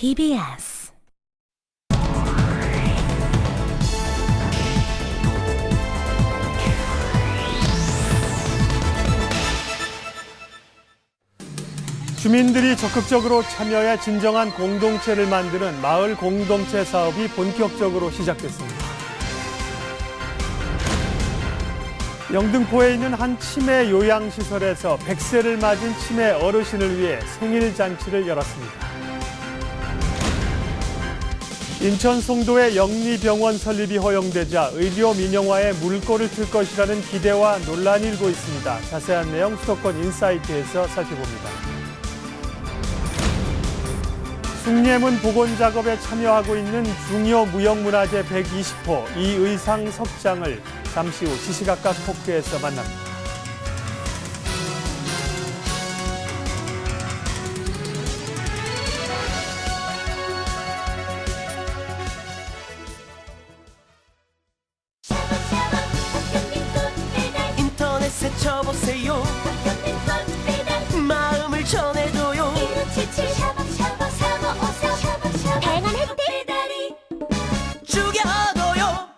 TBS 주민들이 적극적으로 참여해 진정한 공동체를 만드는 마을 공동체 사업이 본격적으로 시작됐습니다. 영등포에 있는 한 치매 요양시설에서 100세를 맞은 치매 어르신을 위해 생일 잔치를 열었습니다. 인천 송도의 영리병원 설립이 허용되자 의료 민영화에 물꼬를 틀 것이라는 기대와 논란이 일고 있습니다. 자세한 내용 수도권 인사이트에서 살펴봅니다. 숭례문 복원 작업에 참여하고 있는 중요 무형문화재 120호 이의상 석장을 잠시 후 지시각각 토크에서 만납니다. 인터넷에 쳐보세요. 마음을 전해줘요. 다양한 혜택 죽여줘요.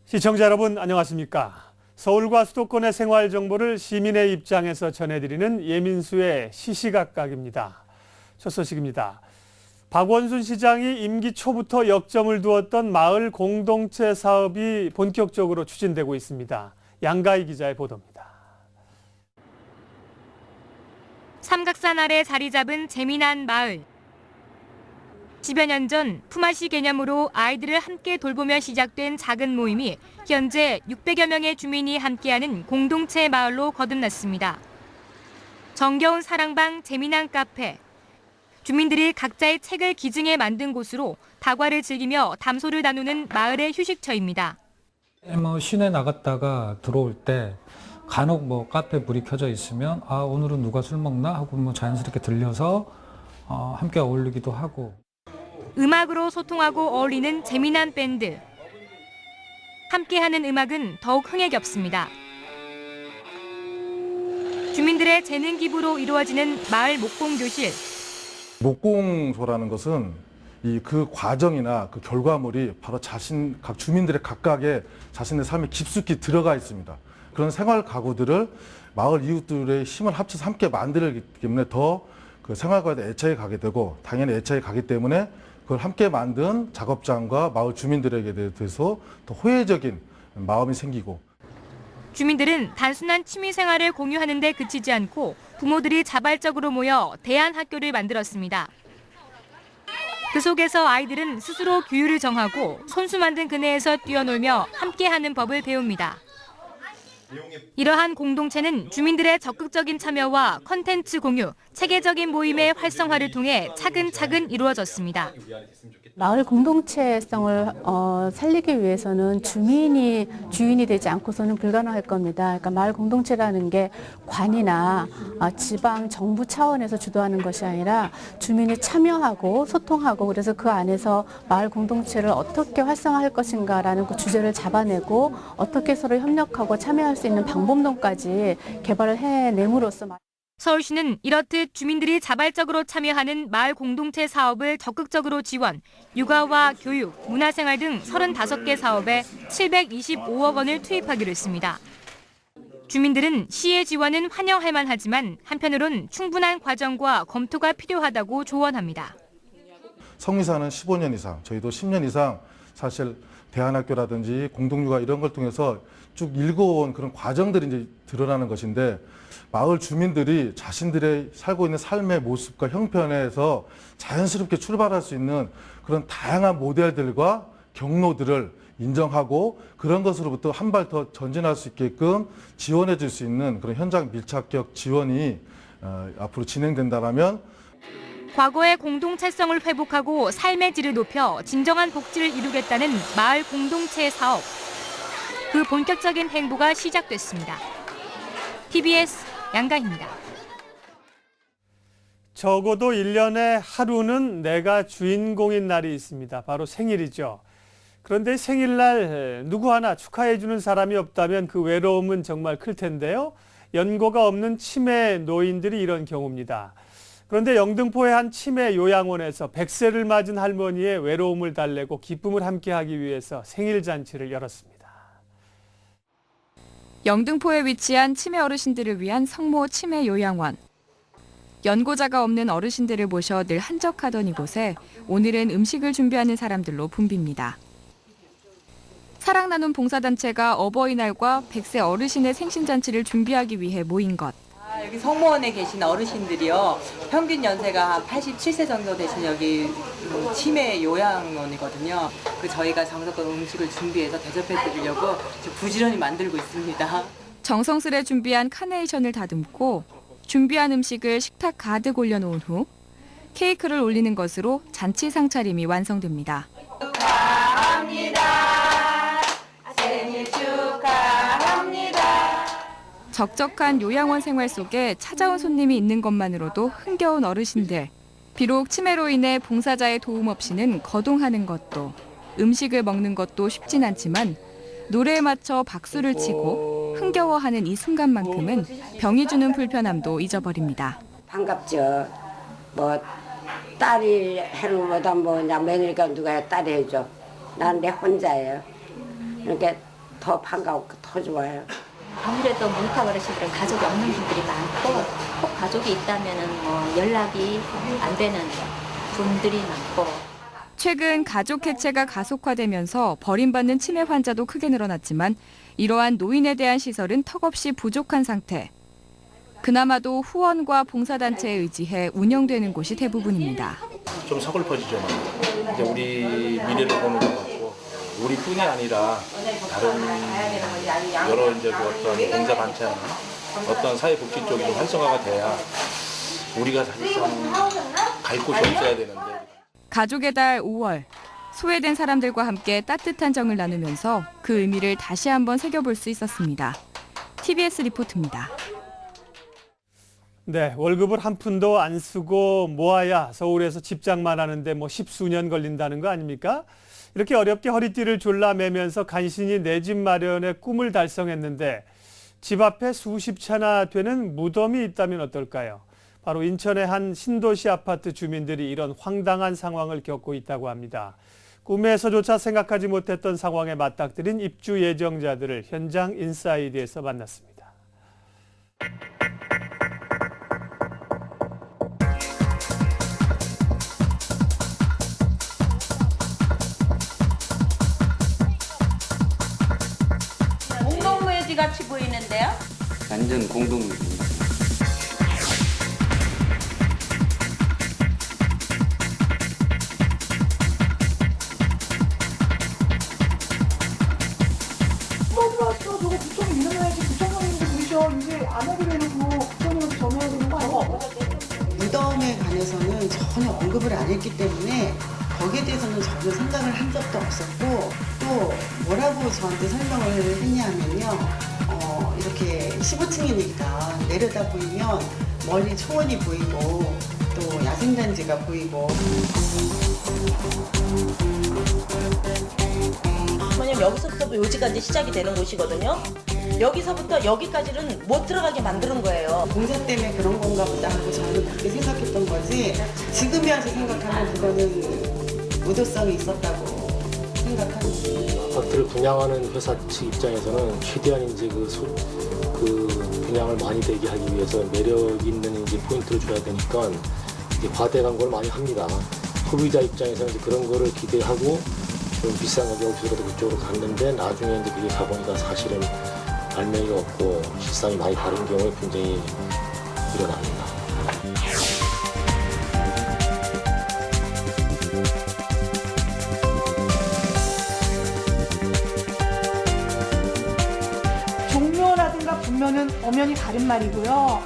시청자 여러분 안녕하십니까? 서울과 수도권의 생활 정보를 시민의 입장에서 전해드리는 예민수의 시시각각입니다. 첫 소식입니다. 박원순 시장이 임기 초부터 역점을 두었던 마을 공동체 사업이 본격적으로 추진되고 있습니다. 양가희 기자의 보도입니다. 삼각산 아래 자리 잡은 재미난 마을. 10여 년 전 품앗이 개념으로 아이들을 함께 돌보며 시작된 작은 모임이 현재 600여 명의 주민이 함께하는 공동체 마을로 거듭났습니다. 정겨운 사랑방 재미난 카페. 주민들이 각자의 책을 기증해 만든 곳으로 다과를 즐기며 담소를 나누는 마을의 휴식처입니다. 시내 나갔다가 들어올 때 간혹 카페 불이 켜져 있으면 오늘은 누가 술 먹나 하고 자연스럽게 들려서 함께 어울리기도 하고. 음악으로 소통하고 어울리는 재미난 밴드. 함께하는 음악은 더욱 흥에 겹습니다. 주민들의 재능 기부로 이루어지는 마을 목공교실. 목공소라는 것은 그 과정이나 그 결과물이 바로 각 주민들의 각각의 자신의 삶에 깊숙이 들어가 있습니다. 그런 생활 가구들을 마을 이웃들의 힘을 합쳐서 함께 만들기 때문에 더 그 생활과에 애착이 가게 되고 당연히 애착이 가기 때문에 그걸 함께 만든 작업장과 마을 주민들에게 대해서 더 호혜적인 마음이 생기고. 주민들은 단순한 취미 생활을 공유하는 데 그치지 않고 부모들이 자발적으로 모여 대안학교를 만들었습니다. 그 속에서 아이들은 스스로 규율을 정하고 손수 만든 그네에서 뛰어놀며 함께하는 법을 배웁니다. 이러한 공동체는 주민들의 적극적인 참여와 컨텐츠 공유, 체계적인 모임의 활성화를 통해 차근차근 이루어졌습니다. 마을 공동체성을 살리기 위해서는 주민이 주인이 되지 않고서는 불가능할 겁니다. 그러니까 마을 공동체라는 게 관이나 지방 정부 차원에서 주도하는 것이 아니라 주민이 참여하고 소통하고 그래서 그 안에서 마을 공동체를 어떻게 활성화할 것인가라는 그 주제를 잡아내고 어떻게 서로 협력하고 참여할 수 있는 방법론까지 개발을 해냄으로써 서울시는 이렇듯 주민들이 자발적으로 참여하는 마을 공동체 사업을 적극적으로 지원, 육아와 교육, 문화생활 등 35개 사업에 725억 원을 투입하기로 했습니다. 주민들은 시의 지원은 환영할 만하지만 한편으론 충분한 과정과 검토가 필요하다고 조언합니다. 성리사는 15년 이상, 저희도 10년 이상 사실 대안학교라든지 공동육아 이런 걸 통해서 쭉 읽어온 그런 과정들이 이제 드러나는 것인데 마을 주민들이 자신들의 살고 있는 삶의 모습과 형편에서 자연스럽게 출발할 수 있는 그런 다양한 모델들과 경로들을 인정하고 그런 것으로부터 한 발 더 전진할 수 있게끔 지원해 줄 수 있는 그런 현장 밀착적 지원이 앞으로 진행된다면 과거의 공동체성을 회복하고 삶의 질을 높여 진정한 복지를 이루겠다는 마을 공동체 사업. 그 본격적인 행보가 시작됐습니다. TBS 양가희입니다. 적어도 1년에 하루는 내가 주인공인 날이 있습니다. 바로 생일이죠. 그런데 생일날 누구 하나 축하해주는 사람이 없다면 그 외로움은 정말 클 텐데요. 연고가 없는 치매 노인들이 이런 경우입니다. 그런데 영등포의 한 치매 요양원에서 100세를 맞은 할머니의 외로움을 달래고 기쁨을 함께하기 위해서 생일 잔치를 열었습니다. 영등포에 위치한 치매 어르신들을 위한 성모 치매 요양원. 연고자가 없는 어르신들을 모셔 늘 한적하던 이곳에 오늘은 음식을 준비하는 사람들로 붐빕니다. 사랑 나눔 봉사단체가 어버이날과 100세 어르신의 생신잔치를 준비하기 위해 모인 것. 여기 성모원에 계신 어르신들이요. 평균 연세가 한 87세 정도 되신 여기 치매 요양원이거든요. 저희가 정성껏 음식을 준비해서 대접해 드리려고 부지런히 만들고 있습니다. 정성스레 준비한 카네이션을 다듬고 준비한 음식을 식탁 가득 올려놓은 후 케이크를 올리는 것으로 잔치 상차림이 완성됩니다. 적적한 요양원 생활 속에 찾아온 손님이 있는 것만으로도 흥겨운 어르신들. 비록 치매로 인해 봉사자의 도움 없이는 거동하는 것도 음식을 먹는 것도 쉽진 않지만 노래에 맞춰 박수를 치고 흥겨워하는 이 순간만큼은 병이 주는 불편함도 잊어버립니다. 반갑죠. 뭐 딸이 해는 것보다 그냥 며느리가 누가 딸이 해줘. 난 내 혼자예요. 이렇게 더 반갑고 더 좋아요. 아무래도 문탁 어르신들은 가족이 없는 분들이 많고 꼭 가족이 있다면은 뭐 연락이 안 되는 분들이 많고. 최근 가족 해체가 가속화되면서 버림받는 치매 환자도 크게 늘어났지만 이러한 노인에 대한 시설은 턱없이 부족한 상태. 그나마도 후원과 봉사단체에 의지해 운영되는 곳이 대부분입니다. 좀 서글퍼지죠. 이제 우리 미래를 보는 것 같고 우리뿐이 아니라 다른 여러 이제 어떤 봉사단체나 어떤 사회복지 쪽이 좀 활성화가 돼야 우리가 사실상 갈 곳이 없어야 되는데. 가족의 달 5월, 소외된 사람들과 함께 따뜻한 정을 나누면서 그 의미를 다시 한번 새겨볼 수 있었습니다. TBS 리포트입니다. 네, 월급을 한 푼도 안 쓰고 모아야 서울에서 집장만 하는데 뭐 십수년 걸린다는 거 아닙니까? 이렇게 어렵게 허리띠를 졸라매면서 간신히 내 집 마련의 꿈을 달성했는데 집 앞에 수십 차나 되는 무덤이 있다면 어떨까요? 바로 인천의 한 신도시 아파트 주민들이 이런 황당한 상황을 겪고 있다고 합니다. 꿈에서조차 생각하지 못했던 상황에 맞닥뜨린 입주 예정자들을 현장 인사이드에서 만났습니다. 공동묘지 같이 보이는데요? 완전 공동묘지입니다. 무덤에 관해서는 전혀 언급을 안 했기 때문에 거기에 대해서는 전혀 생각을 한 적도 없었고 또 뭐라고 저한테 설명을 했냐면요. 이렇게 15층이니까 내려다 보이면 멀리 초원이 보이고 또 야생단지가 보이고 왜냐면 여기서부터 묘지가 이제 시작이 되는 곳이거든요. 여기서부터 여기까지는 못 들어가게 만드는 거예요. 공사 때문에 그런 건가 보다 하고 저는 그렇게 생각했던 거지 지금에 와서 생각하면 그거는 의도성이 있었다고 생각합니다. 아파트를 분양하는 회사 측 입장에서는 최대한 이제 그 분양을 많이 되게 하기 위해서 매력 있는 이제 포인트를 줘야 되니까 이제 과대 광고를 많이 합니다. 소비자 입장에서는 이제 그런 거를 기대하고 좀 비싼 가격을 주더라도 그쪽으로 갔는데 나중에 이제 그게 가보니까 사실은 알맹이가 없고 실상이 많이 다른 경우에 굉장히 일어납니다. 종묘라든가 분묘는 엄연히 다른 말이고요.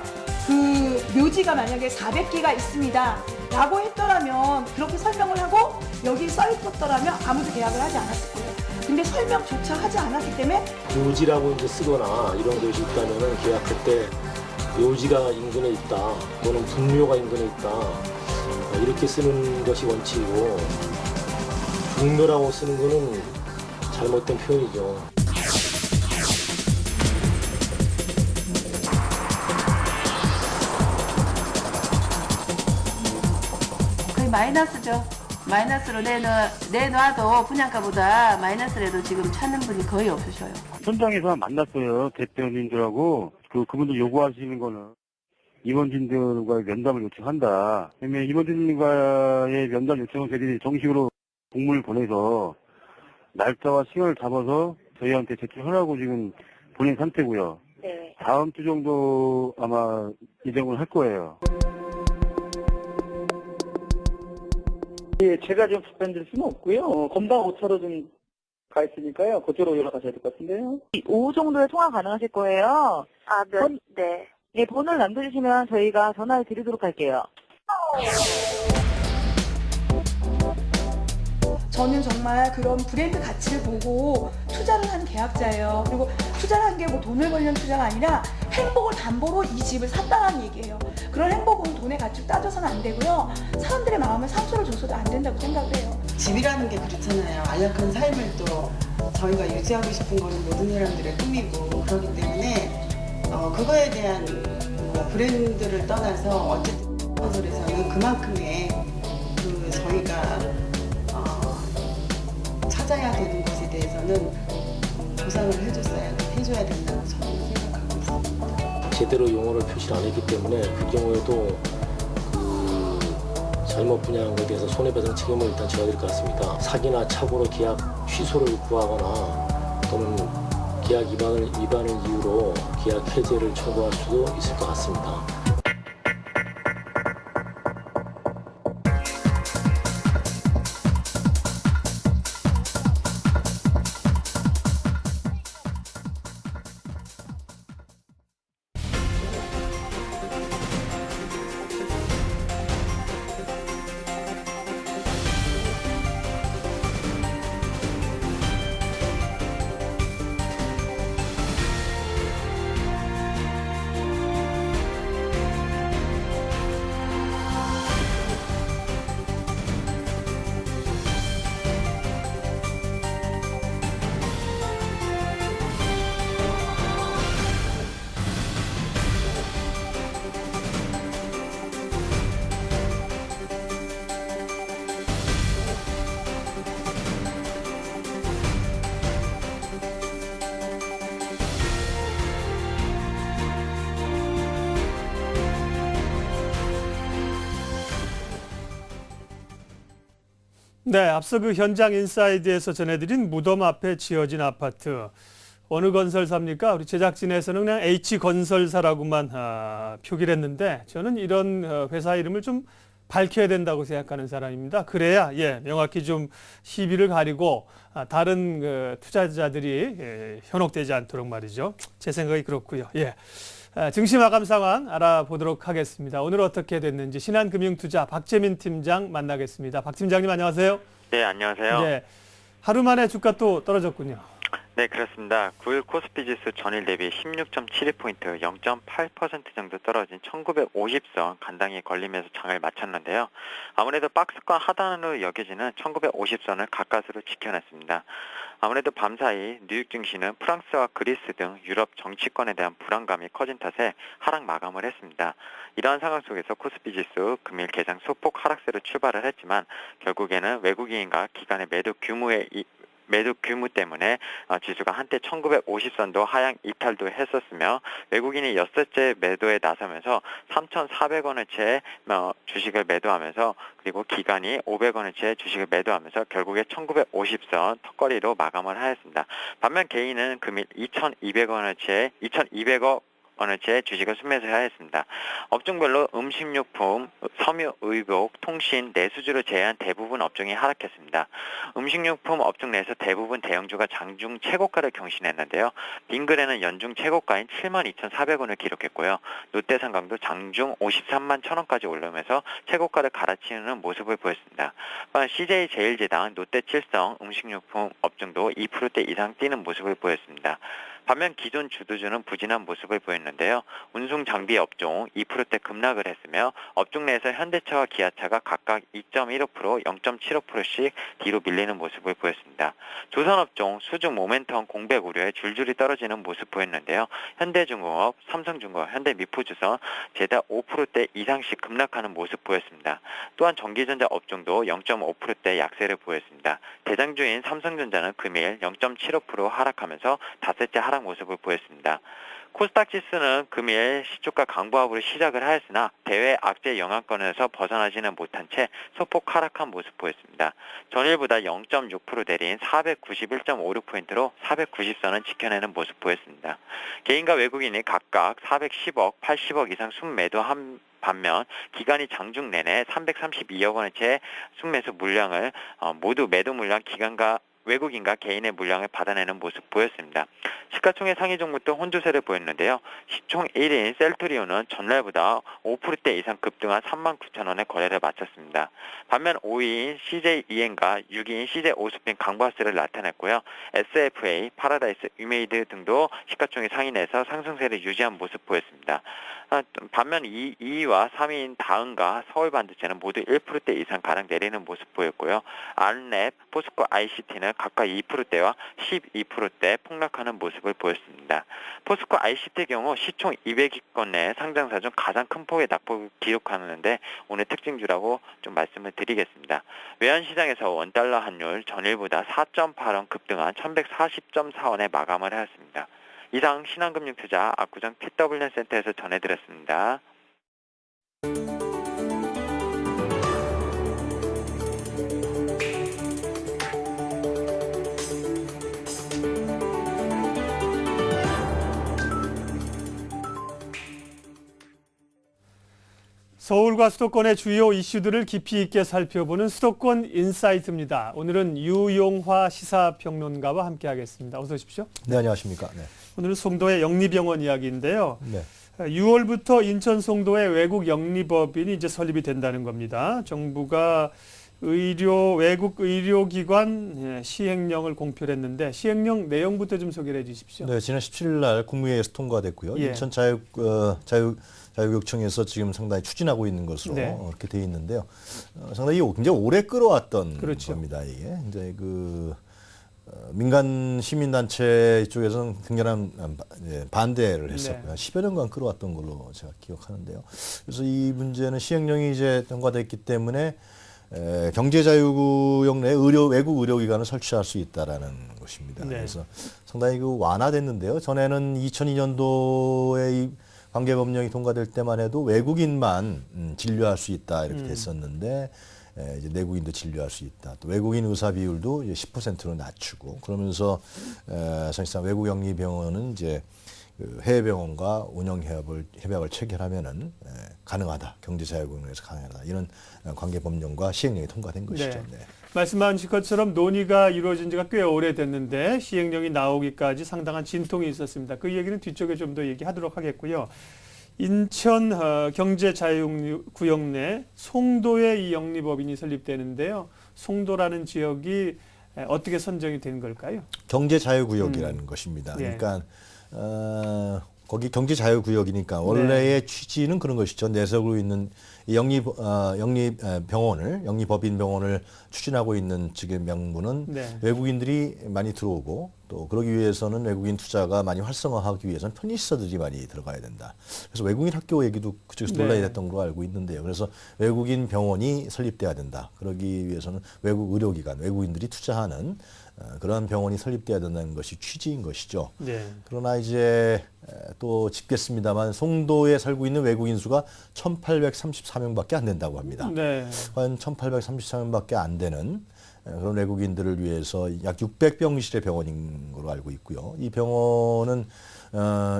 그 묘지가 만약에 400기가 있습니다 라고 했더라면 그렇게 설명을 하고 여기 써 있었더라면 아무도 계약을 하지 않았을 거예요. 근데 설명조차 하지 않았기 때문에 묘지라고 이제 쓰거나 이런 것이 있다면은 계약할 때 묘지가 인근에 있다 또는 분묘가 인근에 있다 이렇게 쓰는 것이 원칙이고 분묘라고 쓰는 거는 잘못된 표현이죠. 마이너스죠. 마이너스로 내놔도 분양가보다 마이너스라도 지금 찾는 분이 거의 없으셔요. 현장에서 만났어요. 대표님들하고 그분들 요구하시는 거는 임원진들과 면담을 요청한다. 그러면 임원진과의 면담 요청을 저희들이 정식으로 공문을 보내서 날짜와 시간을 잡아서 저희한테 제출하라고 지금 보낸 상태고요. 네. 다음 주 정도 아마 예정을 할 거예요. 예, 제가 좀 답변드릴 수는 없고요. 검방 오차로 좀 가 있으니까요. 그쪽으로 연락하셔야 될 것 같은데요. 오후 정도에 통화 가능하실 거예요? 네. 네, 번호를 남겨주시면 저희가 전화를 드리도록 할게요. 저는 정말 그런 브랜드 가치를 보고 투자를 한 계약자예요. 그리고 투자를 한 게 뭐 돈을 벌려는 투자가 아니라 행복을 담보로 이 집을 샀다는 얘기예요. 그런 행복은 돈의 가치로 따져서는 안 되고요. 사람들의 마음을 상처를 줘서도 안 된다고 생각을 해요. 집이라는 게 그렇잖아요. 안락한 삶을 또 저희가 유지하고 싶은 거는 모든 사람들의 꿈이고 그렇기 때문에 그거에 대한 뭐 브랜드를 떠나서 어쨌든 건설에서는 그만큼의 저희가 찾아야 되는 것에 대해서는 보상을 해줘야 된다고 저는 생각하고 있습니다. 제대로 용어를 표시를 안 했기 때문에 그 경우에도 잘못 분양한 것에 대해서 손해배상 책임을 일단 져야 될 것 같습니다. 사기나 착오로 계약 취소를 구하거나 또는 계약 위반을 이유로 계약 해제를 청구할 수도 있을 것 같습니다. 네, 앞서 그 현장 인사이드에서 전해드린 무덤 앞에 지어진 아파트. 어느 건설사입니까? 우리 제작진에서는 그냥 H건설사라고만 표기를 했는데 저는 이런 회사 이름을 좀 밝혀야 된다고 생각하는 사람입니다. 그래야 명확히 좀 시비를 가리고 다른 투자자들이 현혹되지 않도록 말이죠. 제 생각이 그렇고요. 증시 마감 상황 알아보도록 하겠습니다. 오늘 어떻게 됐는지 신한금융투자 박재민 팀장 만나겠습니다. 박 팀장님 안녕하세요. 네, 안녕하세요. 네, 하루 만에 주가 또 떨어졌군요. 네, 그렇습니다. 9일 코스피 지수 전일 대비 16.72포인트, 0.8% 정도 떨어진 1950선 간당이 걸리면서 장을 마쳤는데요. 아무래도 박스권 하단으로 여겨지는 1950선을 가까스로 지켜냈습니다. 아무래도 밤사이 뉴욕 증시는 프랑스와 그리스 등 유럽 정치권에 대한 불안감이 커진 탓에 하락 마감을 했습니다. 이러한 상황 속에서 코스피 지수 금일 개장 소폭 하락세로 출발을 했지만 결국에는 외국인과 기관의 매도 규모 때문에 지수가 한때 1950선도 하향 이탈도 했었으며 외국인이 엿새째 매도에 나서면서 3,400원을 채 주식을 매도하면서 그리고 기관이 500원을 채 주식을 매도하면서 결국에 1950선 턱걸이로 마감을 하였습니다. 반면 개인은 금일 2,200원을 채 2,200억 어느 채 주식을 순매수하였습니다. 업종별로 음식료품, 섬유, 의복, 통신, 내수주를 제외한 대부분 업종이 하락했습니다. 음식료품 업종 내에서 대부분 대형주가 장중 최고가를 경신했는데요. 빙그레는 연중 최고가인 72,400원을 기록했고요. 롯데상강도 장중 53만 1,000원까지 올라오면서 최고가를 갈아치우는 모습을 보였습니다. 또한 CJ제일제당, 롯데칠성, 음식료품 업종도 2% 이상 뛰는 모습을 보였습니다. 반면 기존 주도주는 부진한 모습을 보였는데요. 운송 장비 업종 2%대 급락을 했으며 업종 내에서 현대차와 기아차가 각각 2.15%, 0.75%씩 뒤로 밀리는 모습을 보였습니다. 조선업종 수중 모멘텀 공백 우려에 줄줄이 떨어지는 모습 보였는데요. 현대중공업, 삼성중공업, 현대미포주선 제다 5%대 이상씩 급락하는 모습 보였습니다. 또한 전기전자 업종도 0.5%대 약세를 보였습니다. 대장주인 삼성전자는 금일 0.75% 하락하면서 닷새째 하락 모습을 보였습니다. 코스닥 지수는 금일 시초가 강보합으로 시작을 하였으나 대외 악재 영향권에서 벗어나지는 못한 채 소폭 하락한 모습 보였습니다. 전일보다 0.6% 내린 491.56포인트로 490선을 지켜내는 모습 보였습니다. 개인과 외국인이 각각 410억, 80억 이상 순매도한 반면 기관이 장중 내내 332억 원의 채 순매수 물량을 모두 매도 물량 기관과 외국인과 개인의 물량을 받아내는 모습 보였습니다. 시가총액 상위 종목도 혼조세를 보였는데요. 시총 1위인 셀트리온은 전날보다 5%대 이상 급등한 39,000원에 거래를 마쳤습니다. 반면 5위인 CJEN과 6위인 CJ오스핀 강보합세를 나타냈고요. SFA, 파라다이스, 유메이드 등도 시가총액 상위 내에서 상승세를 유지한 모습 보였습니다. 반면 2위와 3위인 다은과 서울반도체는 모두 1%대 이상 가량 내리는 모습 보였고요. 알랩, 포스코 ICT는 각각 2%대와 12%대 폭락하는 모습을 보였습니다. 포스코 ICT의 경우 시총 200위권 내 상장사 중 가장 큰 폭의 낙폭을 기록하는데 오늘 특징주라고 좀 말씀을 드리겠습니다. 외환시장에서 원달러 환율 전일보다 4.8원 급등한 1140.4원에 마감을 하였습니다. 이상 신한금융투자 압구정 PW센터에서 전해드렸습니다. 서울과 수도권의 주요 이슈들을 깊이 있게 살펴보는 수도권 인사이트입니다. 오늘은 유용화 시사평론가와 함께하겠습니다. 어서 오십시오. 네, 안녕하십니까. 네. 오늘은 송도의 영리병원 이야기인데요. 네. 6월부터 인천 송도에 외국 영리법인이 이제 설립이 된다는 겁니다. 정부가 외국 의료기관 시행령을 공표했는데 시행령 내용부터 좀 소개를 해 주십시오. 네, 지난 17일 날 국무회의에서 통과됐고요. 예. 인천 자유교육청에서 지금 상당히 추진하고 있는 것으로 이렇게 돼 있는데요. 상당히 굉장히 오래 끌어왔던 겁니다. 이게 이제 민간 시민단체 쪽에서는 굉장한 반대를 했었고요. 10여 년간 끌어왔던 걸로 제가 기억하는데요. 그래서 이 문제는 시행령이 이제 통과됐기 때문에 경제자유구역 내 외국 의료기관을 설치할 수 있다라는 것입니다. 네. 그래서 상당히 완화됐는데요. 전에는 2002년도에 이 관계법령이 통과될 때만 해도 외국인만 진료할 수 있다 이렇게 됐었는데 이제 내국인도 진료할 수 있다. 또 외국인 의사 비율도 이제 10%로 낮추고 그러면서 사실상 외국 영리병원은 이제 해외 병원과 운영 협약을 체결하면은 가능하다. 경제자유구역에서 가능하다. 이런 관계 법령과 시행령이 통과된 것이죠. 네. 말씀하신 것처럼 논의가 이루어진 지가 꽤 오래됐는데 시행령이 나오기까지 상당한 진통이 있었습니다. 그 얘기는 뒤쪽에 좀 더 얘기하도록 하겠고요. 인천 경제자유구역 내 송도에 이 영리법인이 설립되는데요. 송도라는 지역이 어떻게 선정이 된 걸까요? 경제자유구역이라는 것입니다. 그러니까 거기 경제자유구역이니까 원래의 취지는 그런 것이죠. 내석으로 있는 영리법인 병원을 추진하고 있는 측의 명분은 외국인들이 많이 들어오고 또 그러기 위해서는 외국인 투자가 많이 활성화하기 위해서는 편의시설들이 많이 들어가야 된다. 그래서 외국인 학교 얘기도 그쪽에서 논란이 됐던 걸로 알고 있는데요. 그래서 외국인 병원이 설립돼야 된다. 그러기 위해서는 외국 의료기관, 외국인들이 투자하는 그러한 병원이 설립돼야 된다는 것이 취지인 것이죠. 네. 그러나 이제 또 짚겠습니다만 송도에 살고 있는 외국인 수가 1,834명밖에 안 된다고 합니다. 네. 한 1,834명밖에 안 되는 그런 외국인들을 위해서 약 600병실의 병원인 걸로 알고 있고요. 이 병원은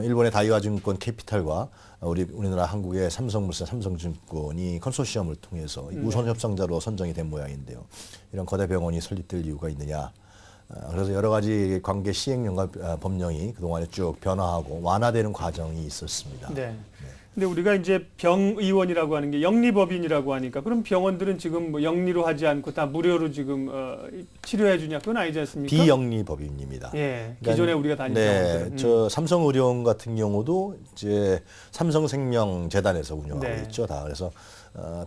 일본의 다이와증권 캐피탈과 우리나라 한국의 삼성물산, 삼성증권이 컨소시엄을 통해서 우선 협상자로 선정이 된 모양인데요. 이런 거대 병원이 설립될 이유가 있느냐. 그래서 여러 가지 관계 시행령과 법령이 그동안에 쭉 변화하고 완화되는 과정이 있었습니다. 네. 근데 우리가 이제 병의원이라고 하는 게 영리법인이라고 하니까 그럼 병원들은 지금 뭐 영리로 하지 않고 다 무료로 지금 치료해 주냐 그건 아니지 않습니까? 비영리법인입니다. 예. 그러니까, 기존에 우리가 다니던 네, 저 삼성의료원 같은 경우도 이제 삼성생명재단에서 운영하고 네. 있죠. 다 그래서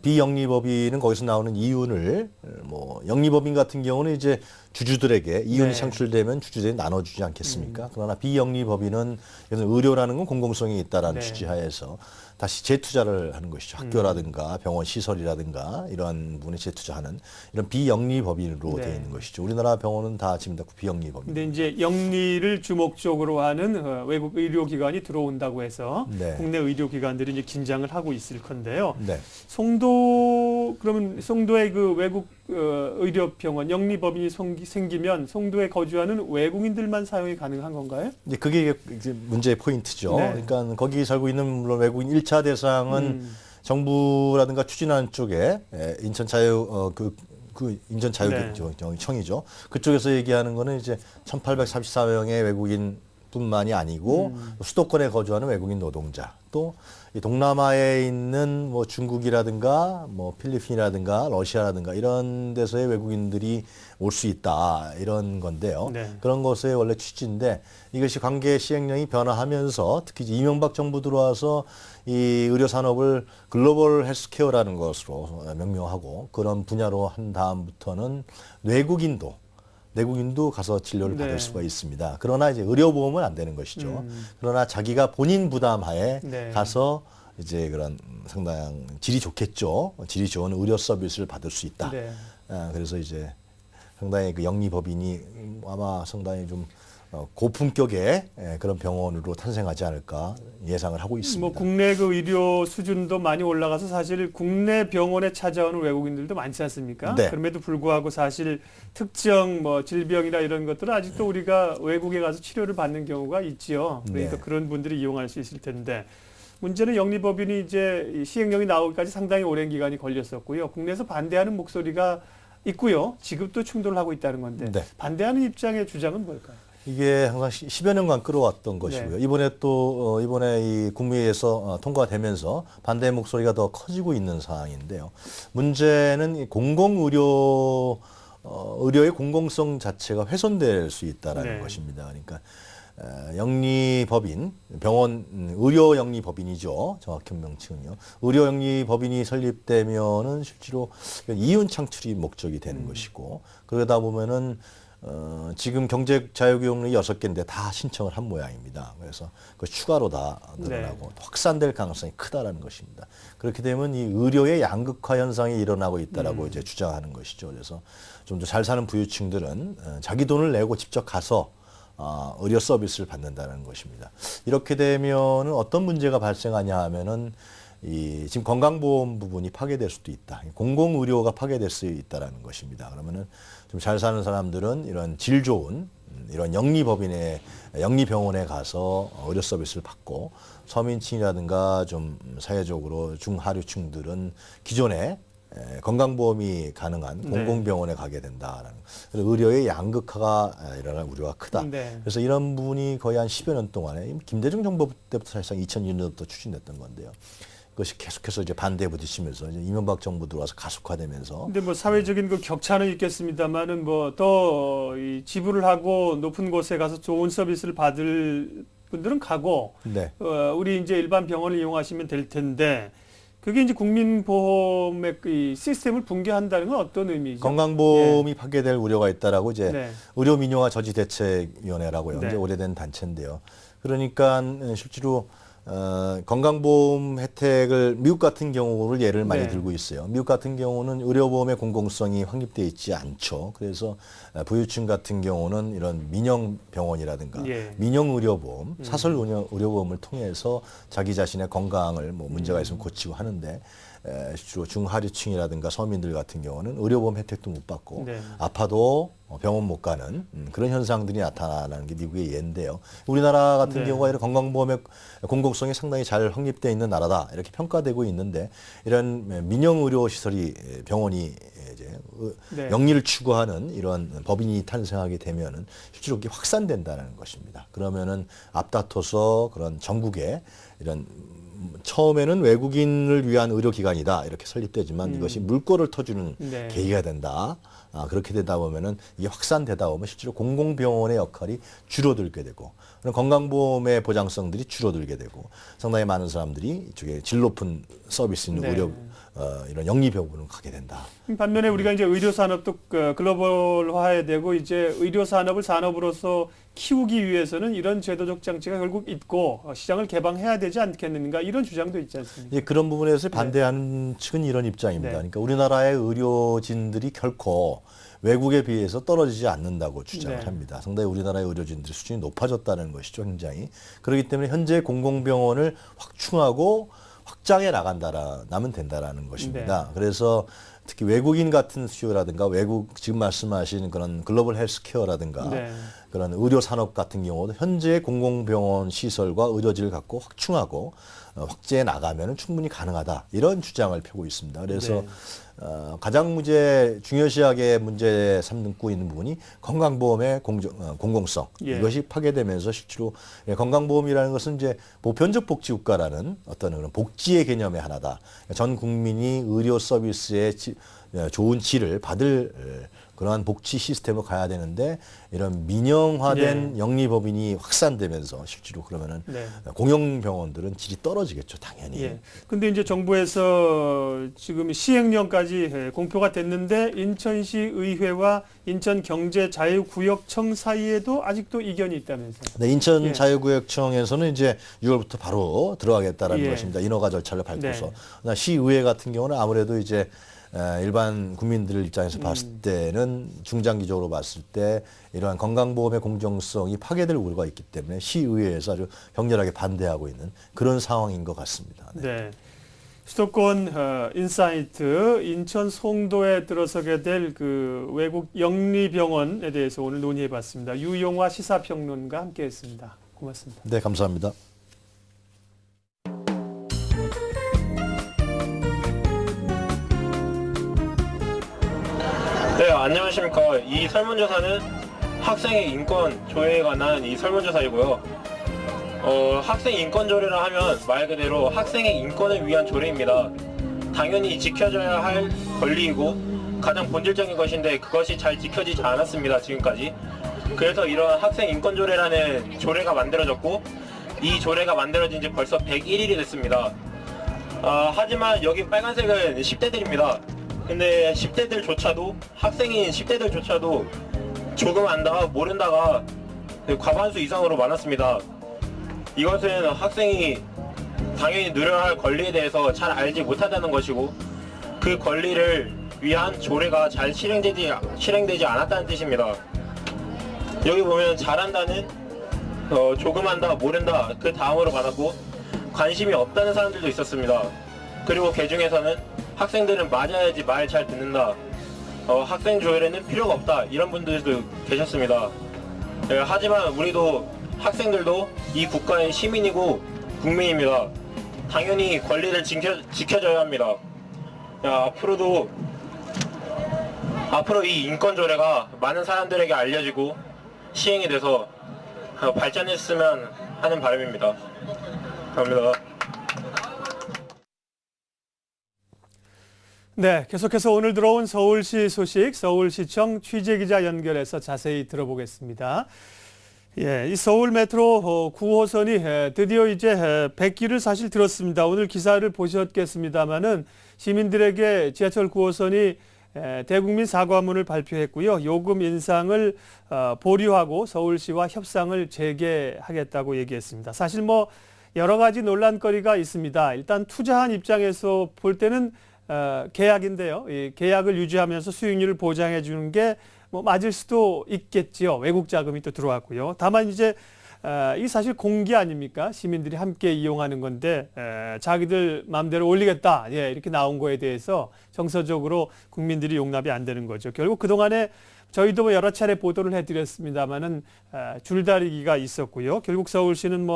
비영리법인은 거기서 나오는 이윤을 뭐 영리법인 같은 경우는 이제 주주들에게 이윤이 네. 창출되면 주주들이 나눠주지 않겠습니까? 그러나 비영리법인은 의료라는 건 공공성이 있다라는 네. 취지하에서 다시 재투자를 하는 것이죠. 학교라든가 병원 시설이라든가 이러한 부분에 재투자하는 이런 비영리법인으로 네. 되어 있는 것이죠. 우리나라 병원은 다 지금 다 비영리법인. 근데 이제 영리를 주목적으로 하는 외국 의료기관이 들어온다고 해서 네. 국내 의료기관들이 이제 긴장을 하고 있을 건데요. 네. 그러면 송도의 그 외국 의료병원 영리법인이 생기면 송도에 거주하는 외국인들만 사용이 가능한 건가요? 이제 그게 이제 문제의 포인트죠. 네. 그러니까 거기 살고 있는 물론 외국인 1차 대상은 정부라든가 추진하는 쪽에 인천 자유 인천 자유청이죠. 그쪽에서 얘기하는 거는 이제 1,834명의 외국인뿐만이 아니고 수도권에 거주하는 외국인 노동자 또 이 동남아에 있는 뭐 중국이라든가 뭐 필리핀이라든가 러시아라든가 이런 데서의 외국인들이 올 수 있다 이런 건데요. 네. 그런 것의 원래 취지인데 이것이 관계 시행령이 변화하면서 특히 이제 이명박 정부 들어와서 이 의료 산업을 글로벌 헬스케어라는 것으로 명명하고 그런 분야로 한 다음부터는 내국인도 가서 진료를 받을 네. 수가 있습니다. 그러나 이제 의료보험은 안 되는 것이죠. 그러나 자기가 본인 부담하에 네. 가서 이제 그런 상당히 질이 좋겠죠. 질이 좋은 의료 서비스를 받을 수 있다. 네. 그래서 이제 상당히 그 영리법인이 아마 상당히 좀 고품격의 그런 병원으로 탄생하지 않을까 예상을 하고 있습니다. 뭐 국내 그 의료 수준도 많이 올라가서 사실 국내 병원에 찾아오는 외국인들도 많지 않습니까? 네. 그럼에도 불구하고 사실 특정 뭐 질병이나 이런 것들은 아직도 우리가 외국에 가서 치료를 받는 경우가 있지요. 그러니까 네. 그런 분들이 이용할 수 있을 텐데 문제는 영리법인이 이제 시행령이 나오기까지 상당히 오랜 기간이 걸렸었고요. 국내에서 반대하는 목소리가 있고요. 지금도 충돌을 하고 있다는 건데 네. 반대하는 입장의 주장은 뭘까요? 이게 항상 10여 년간 끌어왔던 것이고요. 네. 이번에 또 이번에 이 국무회의에서 통과되면서 반대 목소리가 더 커지고 있는 상황인데요. 문제는 이 의료의 공공성 자체가 훼손될 수 있다라는 네. 것입니다. 그러니까 영리법인, 병원 의료 영리법인이죠. 정확한 명칭은요. 의료 영리법인이 설립되면은 실제로 이윤 창출이 목적이 되는 것이고 그러다 보면은 지금 경제 자유교육이 6개인데 다 신청을 한 모양입니다. 그래서 그 추가로 다 늘어나고 확산될 가능성이 크다라는 것입니다. 그렇게 되면 이 의료의 양극화 현상이 일어나고 있다라고 이제 주장하는 것이죠. 그래서 좀 더 잘 사는 부유층들은 자기 돈을 내고 직접 가서 의료 서비스를 받는다는 것입니다. 이렇게 되면은 어떤 문제가 발생하냐 하면은 지금 건강보험 부분이 파괴될 수도 있다. 공공의료가 파괴될 수 있다라는 것입니다. 그러면은 좀 잘 사는 사람들은 이런 질 좋은 이런 영리병원에 가서 의료 서비스를 받고 서민층이라든가 좀 사회적으로 중하류층들은 기존에 건강보험이 가능한 네. 공공병원에 가게 된다라는 의료의 양극화가 일어날 우려가 크다. 네. 그래서 이런 부분이 거의 한 10여 년 동안에 김대중 정부 때부터 사실상 2002년부터 추진됐던 건데요. 그것이 계속해서 이제 반대에 부딪히면서 이제 이명박 정부 들어와서 가속화되면서. 근데 뭐 사회적인 그 격차는 있겠습니다만은 뭐 더 지불을 하고 높은 곳에 가서 좋은 서비스를 받을 분들은 가고 네. 우리 이제 일반 병원을 이용하시면 될 텐데 그게 이제 국민보험의 이 시스템을 붕괴한다는 건 어떤 의미죠? 건강보험이 파괴될 우려가 있다라고 이제 네. 의료민영화 저지대책위원회라고요. 네. 이제 오래된 단체인데요. 그러니까 실제로 건강보험 혜택을 미국 같은 경우를 예를 많이 네. 들고 있어요. 미국 같은 경우는 의료보험의 공공성이 확립되어 있지 않죠. 그래서 부유층 같은 경우는 이런 민영병원이라든가 예. 민영의료보험, 사설의료보험을 통해서 자기 자신의 건강을 뭐 문제가 있으면 고치고 하는데 주로 중하류층이라든가 서민들 같은 경우는 의료보험 혜택도 못 받고 네. 아파도 병원 못 가는 그런 현상들이 나타나는 게 미국의 예인데요. 우리나라 같은 네. 경우가 이런 건강보험의 공공성이 상당히 잘 확립되어 있는 나라다 이렇게 평가되고 있는데 이런 민영의료시설이 병원이 이제 네. 영리를 추구하는 이런 법인이 탄생하게 되면은 실제로 이게 확산된다는 것입니다. 그러면은 앞다퉈서 그런 전국에 이런 처음에는 외국인을 위한 의료기관이다 이렇게 설립되지만 이것이 물꼬를 터주는 네. 계기가 된다. 그렇게 되다 보면은 이게 확산되다 보면 실제로 공공병원의 역할이 줄어들게 되고 그런 건강보험의 보장성들이 줄어들게 되고 상당히 많은 사람들이 이쪽에 질 높은 서비스 있는 네. 의료 이런 영리병원으로 가게 된다. 반면에 우리가 이제 의료 산업도 글로벌화해야 되고 이제 의료 산업을 산업으로서 키우기 위해서는 이런 제도적 장치가 결국 있고 시장을 개방해야 되지 않겠는가 이런 주장도 있지 않습니까? 예, 그런 부분에서 반대하는 측은 이런 입장입니다. 그러니까 우리나라의 의료진들이 결코 외국에 비해서 떨어지지 않는다고 주장을 합니다. 상당히 우리나라의 의료진들의 수준이 높아졌다는 것이죠, 굉장히. 그렇기 때문에 현재 공공병원을 확충하고 확장해 나면 된다라는 것입니다. 그래서 특히 외국인 같은 수요라든가 지금 말씀하신 그런 글로벌 헬스케어라든가 그런 의료 산업 같은 경우도 현재 공공병원 시설과 의료진을 갖고 확충하고 확대해 나가면 충분히 가능하다 이런 주장을 펴고 있습니다. 그래서 가장 중요시하게 문제 삼고 있는 부분이 건강보험의 공공성 이것이 파괴되면서 실제로 건강보험이라는 것은 이제 보편적 복지국가라는 어떤 그런 복지의 개념의 하나다. 전 국민이 의료 서비스의 좋은 질을 받을 그러한 복지 시스템으로 가야 되는데 이런 민영화된 영리법인이 확산되면서 실제로 그러면은 공영병원들은 질이 떨어지겠죠, 당연히. 근데 이제 정부에서 지금 시행령까지 공표가 됐는데 인천시 의회와 인천경제자유구역청 사이에도 아직도 이견이 있다면서요? 네, 인천자유구역청에서는 이제 6월부터 바로 들어가겠다라는 것입니다. 인허가 절차를 밟고서. 시의회 같은 경우는 아무래도 이제 일반 국민들 입장에서 봤을 때는 중장기적으로 봤을 때 이러한 건강보험의 공정성이 파괴될 우려가 있기 때문에 시의회에서 아주 격렬하게 반대하고 있는 그런 상황인 것 같습니다. 네. 수도권 인사이트 인천 송도에 들어서게 될 그 외국 영리병원에 대해서 오늘 논의해봤습니다. 유용화 시사평론가 함께했습니다. 고맙습니다. 네, 감사합니다. 네, 안녕하십니까. 이 설문조사는 학생의 인권 조회에 관한 이 설문조사이고요. 학생 인권 조례라 하면 말 그대로 학생의 인권을 위한 조례입니다. 당연히 지켜져야 할 권리이고 가장 본질적인 것인데 그것이 잘 지켜지지 않았습니다, 지금까지. 그래서 이런 학생 인권 조례라는 조례가 만들어졌고 이 조례가 만들어진 지 벌써 101일이 됐습니다. 하지만 여기 빨간색은 10대들입니다. 근데 10대들조차도 학생인 10대들조차도 조금 안다 모른다가 과반수 이상으로 많았습니다. 이것은 학생이 당연히 누려야 할 권리에 대해서 잘 알지 못하다는 것이고 그 권리를 위한 조례가 잘 실행되지 않았다는 뜻입니다. 여기 보면 잘한다는 조금 안다 모른다 그 다음으로 많았고 관심이 없다는 사람들도 있었습니다. 그리고 그 중에서는 학생들은 맞아야지 말 잘 듣는다. 학생 조례는 필요가 없다. 이런 분들도 계셨습니다. 하지만 우리도 학생들도 이 국가의 시민이고 국민입니다. 당연히 권리를 지켜줘야 합니다. 앞으로 이 인권 조례가 많은 사람들에게 알려지고 시행이 돼서 발전했으면 하는 바람입니다. 감사합니다. 네, 계속해서 오늘 들어온 서울시 소식, 서울시청 취재기자 연결해서 자세히 들어보겠습니다. 이 서울 메트로 9호선이 드디어 이제 100기를 사실 들었습니다. 오늘 기사를 보셨겠습니다마는 시민들에게 지하철 9호선이 대국민 사과문을 발표했고요. 요금 인상을 보류하고 서울시와 협상을 재개하겠다고 얘기했습니다. 사실 여러 가지 논란거리가 있습니다. 일단 투자한 입장에서 볼 때는 계약인데요. 이 계약을 유지하면서 수익률을 보장해 주는 게 맞을 수도 있겠지요. 외국 자금이 또 들어왔고요. 다만 이제 이 사실 공기 아닙니까? 시민들이 함께 이용하는 건데 자기들 마음대로 올리겠다. 이렇게 나온 거에 대해서 정서적으로 국민들이 용납이 안 되는 거죠. 결국 그동안에 저희도 여러 차례 보도를 해드렸습니다마는 줄다리기가 있었고요. 결국 서울시는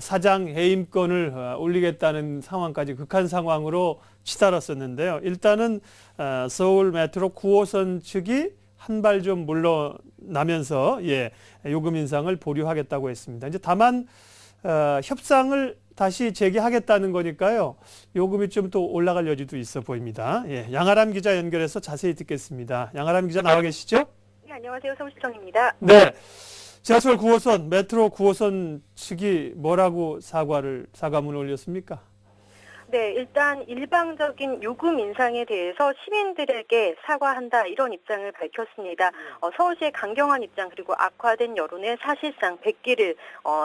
사장 해임권을 올리겠다는 상황까지 극한 상황으로 치달았었는데요. 일단은 서울 메트로 9호선 측이 한 발 좀 물러나면서 요금 인상을 보류하겠다고 했습니다. 이제 다만 협상을 다시 재개하겠다는 거니까요. 요금이 좀 또 올라갈 여지도 있어 보입니다. 예, 양아람 기자 연결해서 자세히 듣겠습니다. 양아람 기자 나와 계시죠? 네, 안녕하세요. 서울시청입니다. 네. 지하철 9호선, 메트로 9호선 측이 뭐라고 사과문을 올렸습니까? 네, 일단 일방적인 요금 인상에 대해서 시민들에게 사과한다 이런 입장을 밝혔습니다. 서울시의 강경한 입장 그리고 악화된 여론에 사실상 백기를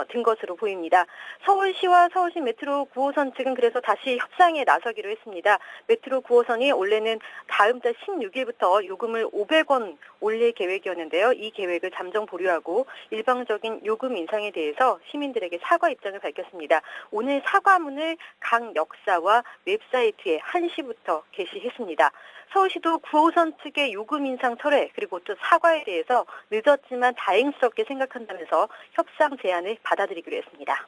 든 것으로 보입니다. 서울시와 서울시 메트로 9호선 측은 그래서 다시 협상에 나서기로 했습니다. 메트로 9호선이 원래는 다음 달 16일부터 요금을 500원 올릴 계획이었는데요. 이 계획을 잠정 보류하고 일방적인 요금 인상에 대해서 시민들에게 사과 입장을 밝혔습니다. 오늘 사과문을 각 역사와 웹사이트에 1시부터 게시했습니다. 서울시도 9호선 측의 요금 인상 철회 그리고 또 사과에 대해서 늦었지만 다행스럽게 생각한다면서 협상 제안을 받아들이기로 했습니다.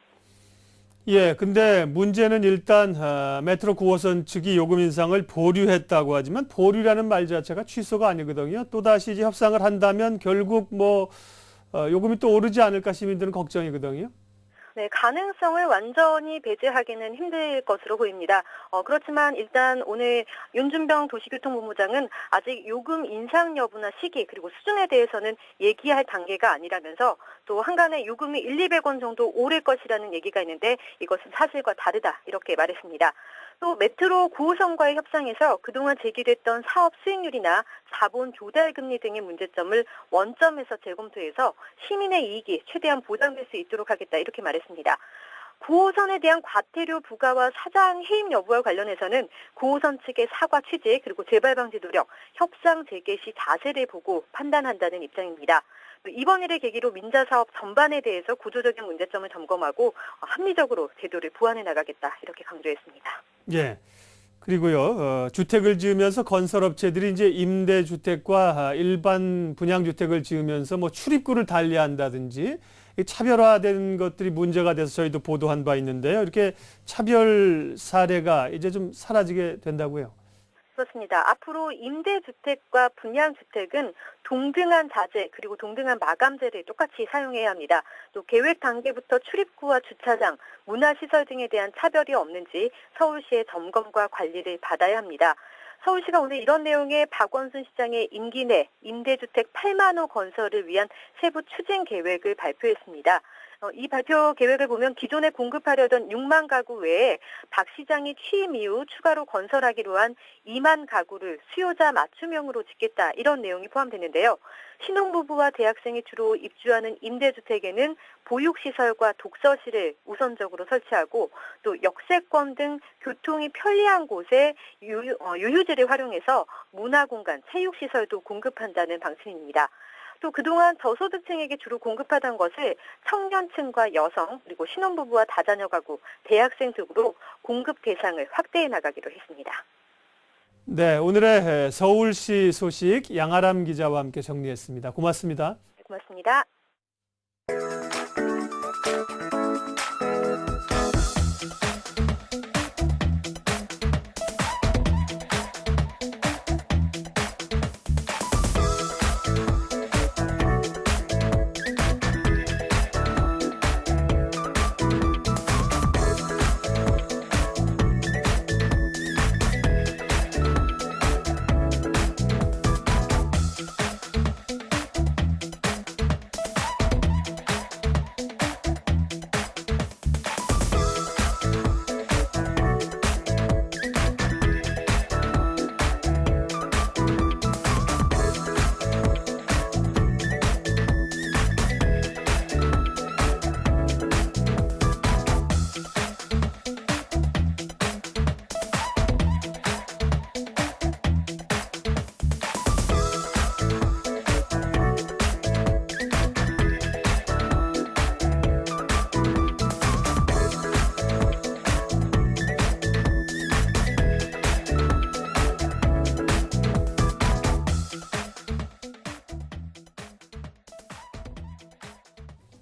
예, 근데 문제는 일단 메트로 9호선 측이 요금 인상을 보류했다고 하지만 보류라는 말 자체가 취소가 아니거든요. 또다시 이제 협상을 한다면 결국 요금이 또 오르지 않을까 시민들은 걱정이거든요. 네, 가능성을 완전히 배제하기는 힘들 것으로 보입니다. 그렇지만 일단 오늘 윤준병 도시교통본부장은 아직 요금 인상 여부나 시기 그리고 수준에 대해서는 얘기할 단계가 아니라면서 또 한간에 요금이 1,200원 정도 오를 것이라는 얘기가 있는데 이것은 사실과 다르다 이렇게 말했습니다. 또 메트로 9호선과의 협상에서 그동안 제기됐던 사업 수익률이나 자본 조달 금리 등의 문제점을 원점에서 재검토해서 시민의 이익이 최대한 보장될 수 있도록 하겠다 이렇게 말했습니다. 9호선에 대한 과태료 부과와 사장 해임 여부와 관련해서는 9호선 측의 사과 취지 그리고 재발 방지 노력, 협상 재개 시 자세를 보고 판단한다는 입장입니다. 이번 일을 계기로 민자사업 전반에 대해서 구조적인 문제점을 점검하고 합리적으로 제도를 보완해 나가겠다 이렇게 강조했습니다. 예. 그리고요, 주택을 지으면서 건설업체들이 이제 임대주택과 일반 분양주택을 지으면서 출입구를 달리한다든지 차별화된 것들이 문제가 돼서 저희도 보도한 바 있는데요. 이렇게 차별 사례가 이제 좀 사라지게 된다고요. 그렇습니다. 앞으로 임대주택과 분양주택은 동등한 자재 그리고 동등한 마감재를 똑같이 사용해야 합니다. 또 계획 단계부터 출입구와 주차장, 문화시설 등에 대한 차별이 없는지 서울시의 점검과 관리를 받아야 합니다. 서울시가 오늘 이런 내용의 박원순 시장의 임기 내 임대주택 8만 호 건설을 위한 세부 추진 계획을 발표했습니다. 이 발표 계획을 보면 기존에 공급하려던 6만 가구 외에 박 시장이 취임 이후 추가로 건설하기로 한 2만 가구를 수요자 맞춤형으로 짓겠다 이런 내용이 포함되는데요. 신혼부부와 대학생이 주로 입주하는 임대주택에는 보육시설과 독서실을 우선적으로 설치하고 또 역세권 등 교통이 편리한 곳에 유휴지를 활용해서 문화공간, 체육시설도 공급한다는 방침입니다. 또 그동안 저소득층에게 주로 공급하던 것을 청년층과 여성, 그리고 신혼부부와 다자녀 가구, 대학생 등으로 공급 대상을 확대해 나가기로 했습니다. 네, 오늘의 서울시 소식 양아람 기자와 함께 정리했습니다. 고맙습니다. 고맙습니다.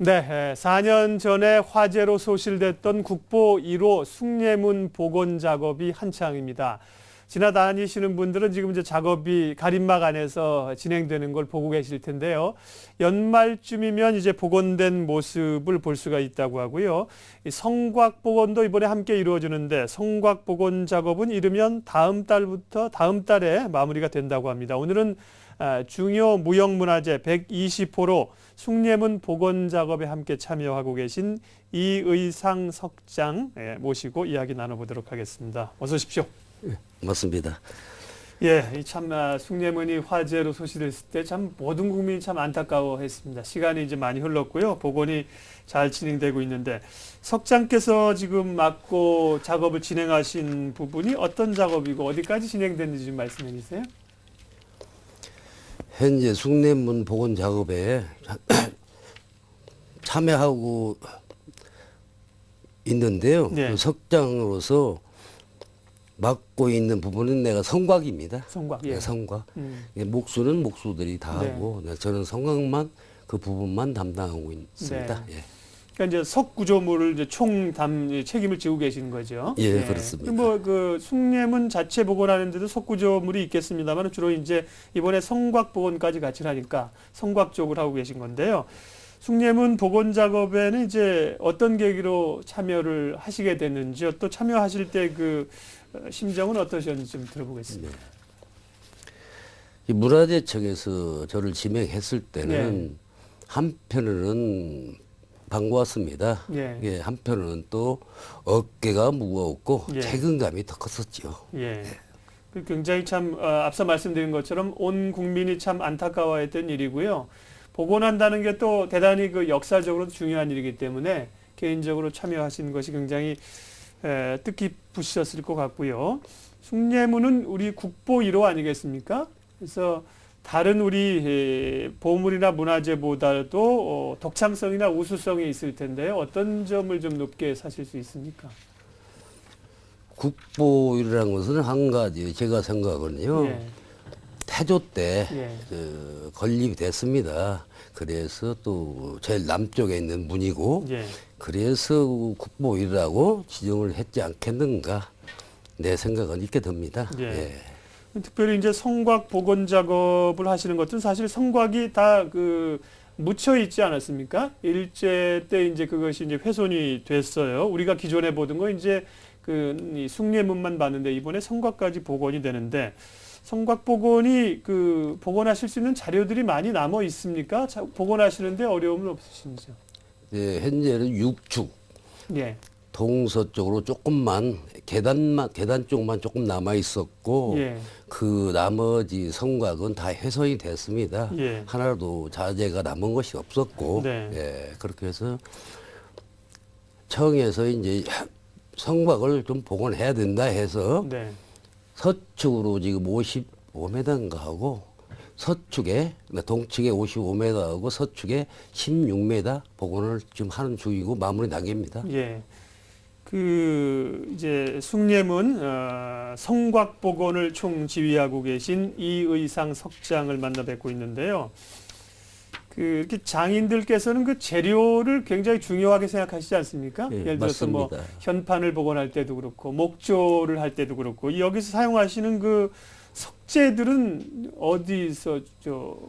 네, 4년 전에 화재로 소실됐던 국보 1호 숭례문 복원 작업이 한창입니다. 지나다니시는 분들은 지금 이제 작업이 가림막 안에서 진행되는 걸 보고 계실 텐데요. 연말쯤이면 이제 복원된 모습을 볼 수가 있다고 하고요. 이 성곽 복원도 이번에 함께 이루어지는데 성곽 복원 작업은 이르면 다음 달에 마무리가 된다고 합니다. 오늘은 중요 무형문화재 120호로 숭례문 복원 작업에 함께 참여하고 계신 이의상 석장 모시고 이야기 나눠보도록 하겠습니다. 어서 오십시오. 맞습니다. 예, 참 숭례문이 화재로 소실됐을 때 참 모든 국민이 참 안타까워했습니다. 시간이 이제 많이 흘렀고요. 복원이 잘 진행되고 있는데 석장께서 지금 맡고 작업을 진행하신 부분이 어떤 작업이고 어디까지 진행됐는지 좀 말씀해 주세요. 현재 숭례문 복원 작업에 참여하고 있는데요. 네. 그 석장으로서 맡고 있는 부분은 내가 성곽입니다. 성곽, 예. 네, 성곽. 목수는 목수들이 다 하고 저는 성곽만 그 부분만 담당하고 있습니다. 네. 예. 그러니까 이제 석 구조물을 이제 책임을 지고 계시는 거죠. 예, 그렇습니다. 뭐 그 숭례문 자체 복원하는데도 석 구조물이 있겠습니다만 주로 이제 이번에 성곽 복원까지 같이 하니까 성곽 쪽을 하고 계신 건데요. 숭례문 복원 작업에는 이제 어떤 계기로 참여를 하시게 됐는지 또 참여하실 때 그 심정은 어떠셨는지 좀 들어보겠습니다. 이 문화재청에서 저를 지명했을 때는 한편으로는 반가웠습니다. 예, 한편으로는 또 어깨가 무거웠고 책임감이 더 컸었죠. 예. 그 굉장히 참 앞서 말씀드린 것처럼 온 국민이 참 안타까워했던 일이고요. 복원한다는 게 또 대단히 그 역사적으로 중요한 일이기 때문에 개인적으로 참여하신 것이 굉장히 뜻깊으셨을 것 같고요. 숭례문은 우리 국보 1호 아니겠습니까? 그래서 다른 우리 보물이나 문화재보다도 독창성이나 우수성이 있을 텐데요. 어떤 점을 좀 높게 사실 수 있습니까? 국보이라는 것은 한 가지 제가 생각하거든요. 태조 때 건립이 됐습니다. 그래서 또 제일 남쪽에 있는 문이고 그래서 국보이라고 지정을 했지 않겠는가 내 생각은 있게 됩니다. 특별히 이제 성곽 복원 작업을 하시는 것은 사실 성곽이 다 그 묻혀 있지 않았습니까? 일제 때 이제 그것이 이제 훼손이 됐어요. 우리가 기존에 보던 거 이제 그 숭례문만 봤는데 이번에 성곽까지 복원이 되는데 성곽 복원이 그 복원하실 수 있는 자료들이 많이 남아 있습니까? 복원하시는데 어려움은 없으신지요? 네, 현재는 6축. 예. 동서쪽으로 조금만 계단 쪽만 조금 남아 있었고 그 나머지 성곽은 다 훼손이 됐습니다. 하나도 자재가 남은 것이 없었고 그렇게 해서 청에서 이제 성곽을 좀 복원해야 된다 해서 서축으로 지금 55m인가 하고 서축에 동측에 55m 하고 서축에 16m 복원을 지금 하는 중이고 마무리 단계입니다. 그 이제 숭례문 성곽 복원을 총지휘하고 계신 이의상 석장을 만나 뵙고 있는데요. 그 이렇게 장인들께서는 그 재료를 굉장히 중요하게 생각하시지 않습니까? 예를 들어서 맞습니다. 뭐 현판을 복원할 때도 그렇고 목조를 할 때도 그렇고 여기서 사용하시는 그 석재들은 어디서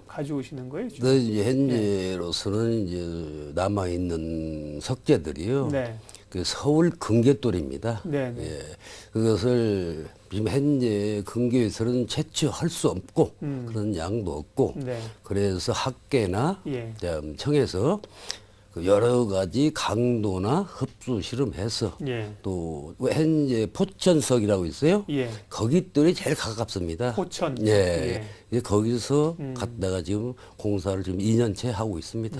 가져오시는 거예요? 현재로서는 이제 남아 있는 석재들이요. 그 서울 근개돌입니다. 그것을 지금 현재 근교에서는 채취할 수 없고 그런 양도 없고 그래서 학계나 청에서 그 여러 가지 강도나 흡수 실험해서 또 현재 포천석이라고 있어요. 거기들이 제일 가깝습니다. 포천. 거기서 갔다가 지금 공사를 지금 2년째 하고 있습니다.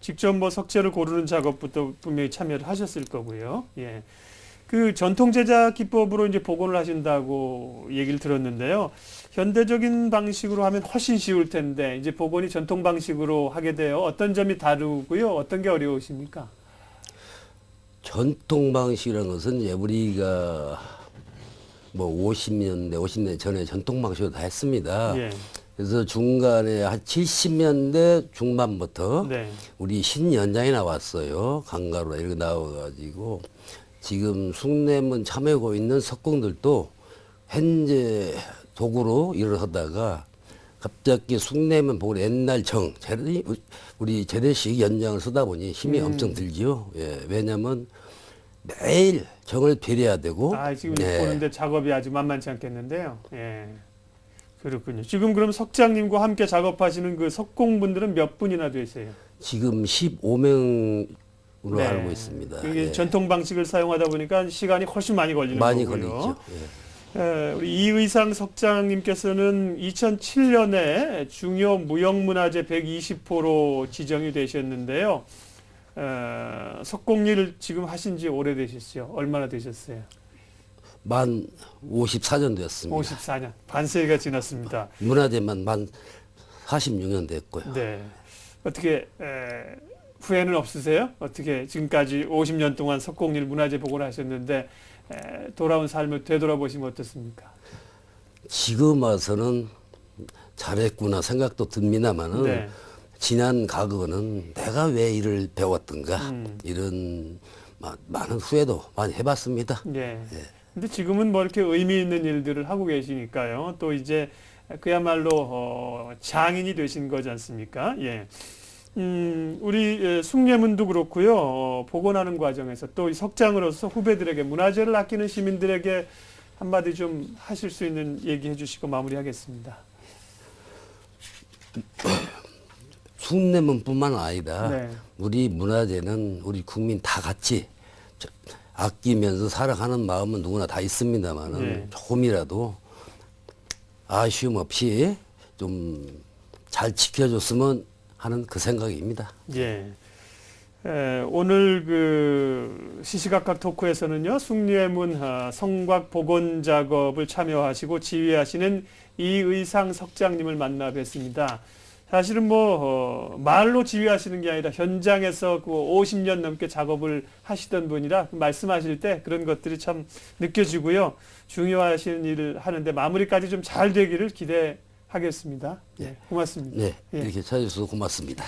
직접 뭐 석재를 고르는 작업부터 분명히 참여를 하셨을 거고요. 그 전통 제작 기법으로 이제 복원을 하신다고 얘기를 들었는데요. 현대적인 방식으로 하면 훨씬 쉬울 텐데 이제 복원이 전통 방식으로 하게 되어 어떤 점이 다르고요, 어떤 게 어려우십니까? 전통 방식이라는 것은 이제 우리가 뭐 50년 전에 전통 방식으로 다 했습니다. 그래서 중간에 한 70년대 중반부터 우리 신연장이 나왔어요. 강가로 이렇게 나와가지고 지금 숭례문 참여하고 있는 석공들도 현재 도구로 일을 하다가 갑자기 숭례문 보고 옛날 우리 재래식 연장을 쓰다 보니 힘이 엄청 들지요. 예, 왜냐하면 매일 정을 배려야 되고. 지금 보는데 작업이 아주 만만치 않겠는데요. 예, 그렇군요. 지금 그럼 석장님과 함께 작업하시는 그 석공분들은 몇 분이나 되세요? 지금 15명으로 알고 있습니다. 이게 전통 방식을 사용하다 보니까 시간이 훨씬 많이 걸리는 거고요. 걸리죠. 우리 이의상 석장님께서는 2007년에 중요 무형문화재 120호로 지정이 되셨는데요. 석공일 지금 하신 지 오래되셨죠? 얼마나 되셨어요? 만 54년 됐습니다. 54년. 반세기가 지났습니다. 문화재만 만 46년 됐고요. 네. 어떻게 후회는 없으세요? 어떻게 지금까지 50년 동안 석공일 문화재 보고를 하셨는데 돌아온 삶을 되돌아보시면 어떻습니까? 지금 와서는 잘했구나 생각도 듭니다만은 지난 과거는 내가 왜 일을 배웠던가 이런 많은 후회도 많이 해봤습니다. 예. 근데 지금은 뭐 이렇게 의미 있는 일들을 하고 계시니까요. 또 이제 그야말로 장인이 되신 거지 않습니까? 예. 우리 숭례문도 그렇고요. 복원하는 과정에서 또 석장으로서 후배들에게 문화재를 아끼는 시민들에게 한마디 좀 하실 수 있는 얘기해 주시고 마무리하겠습니다. 숭례문뿐만 아니라 우리 문화재는 우리 국민 다 같이 아끼면서 살아가는 마음은 누구나 다 있습니다만은 조금이라도 아쉬움 없이 좀 잘 지켜줬으면 하는 그 생각입니다. 예. 오늘 그 시시각각 토크에서는요, 숭례문 성곽 복원 작업을 참여하시고 지휘하시는 이의상 석장님을 만나 뵀습니다. 사실은 말로 지휘하시는 게 아니라 현장에서 그 50년 넘게 작업을 하시던 분이라 말씀하실 때 그런 것들이 참 느껴지고요. 중요하신 일을 하는데 마무리까지 좀 잘 되기를 기대하겠습니다. 네, 고맙습니다. 네, 이렇게 찾아주셔서 고맙습니다.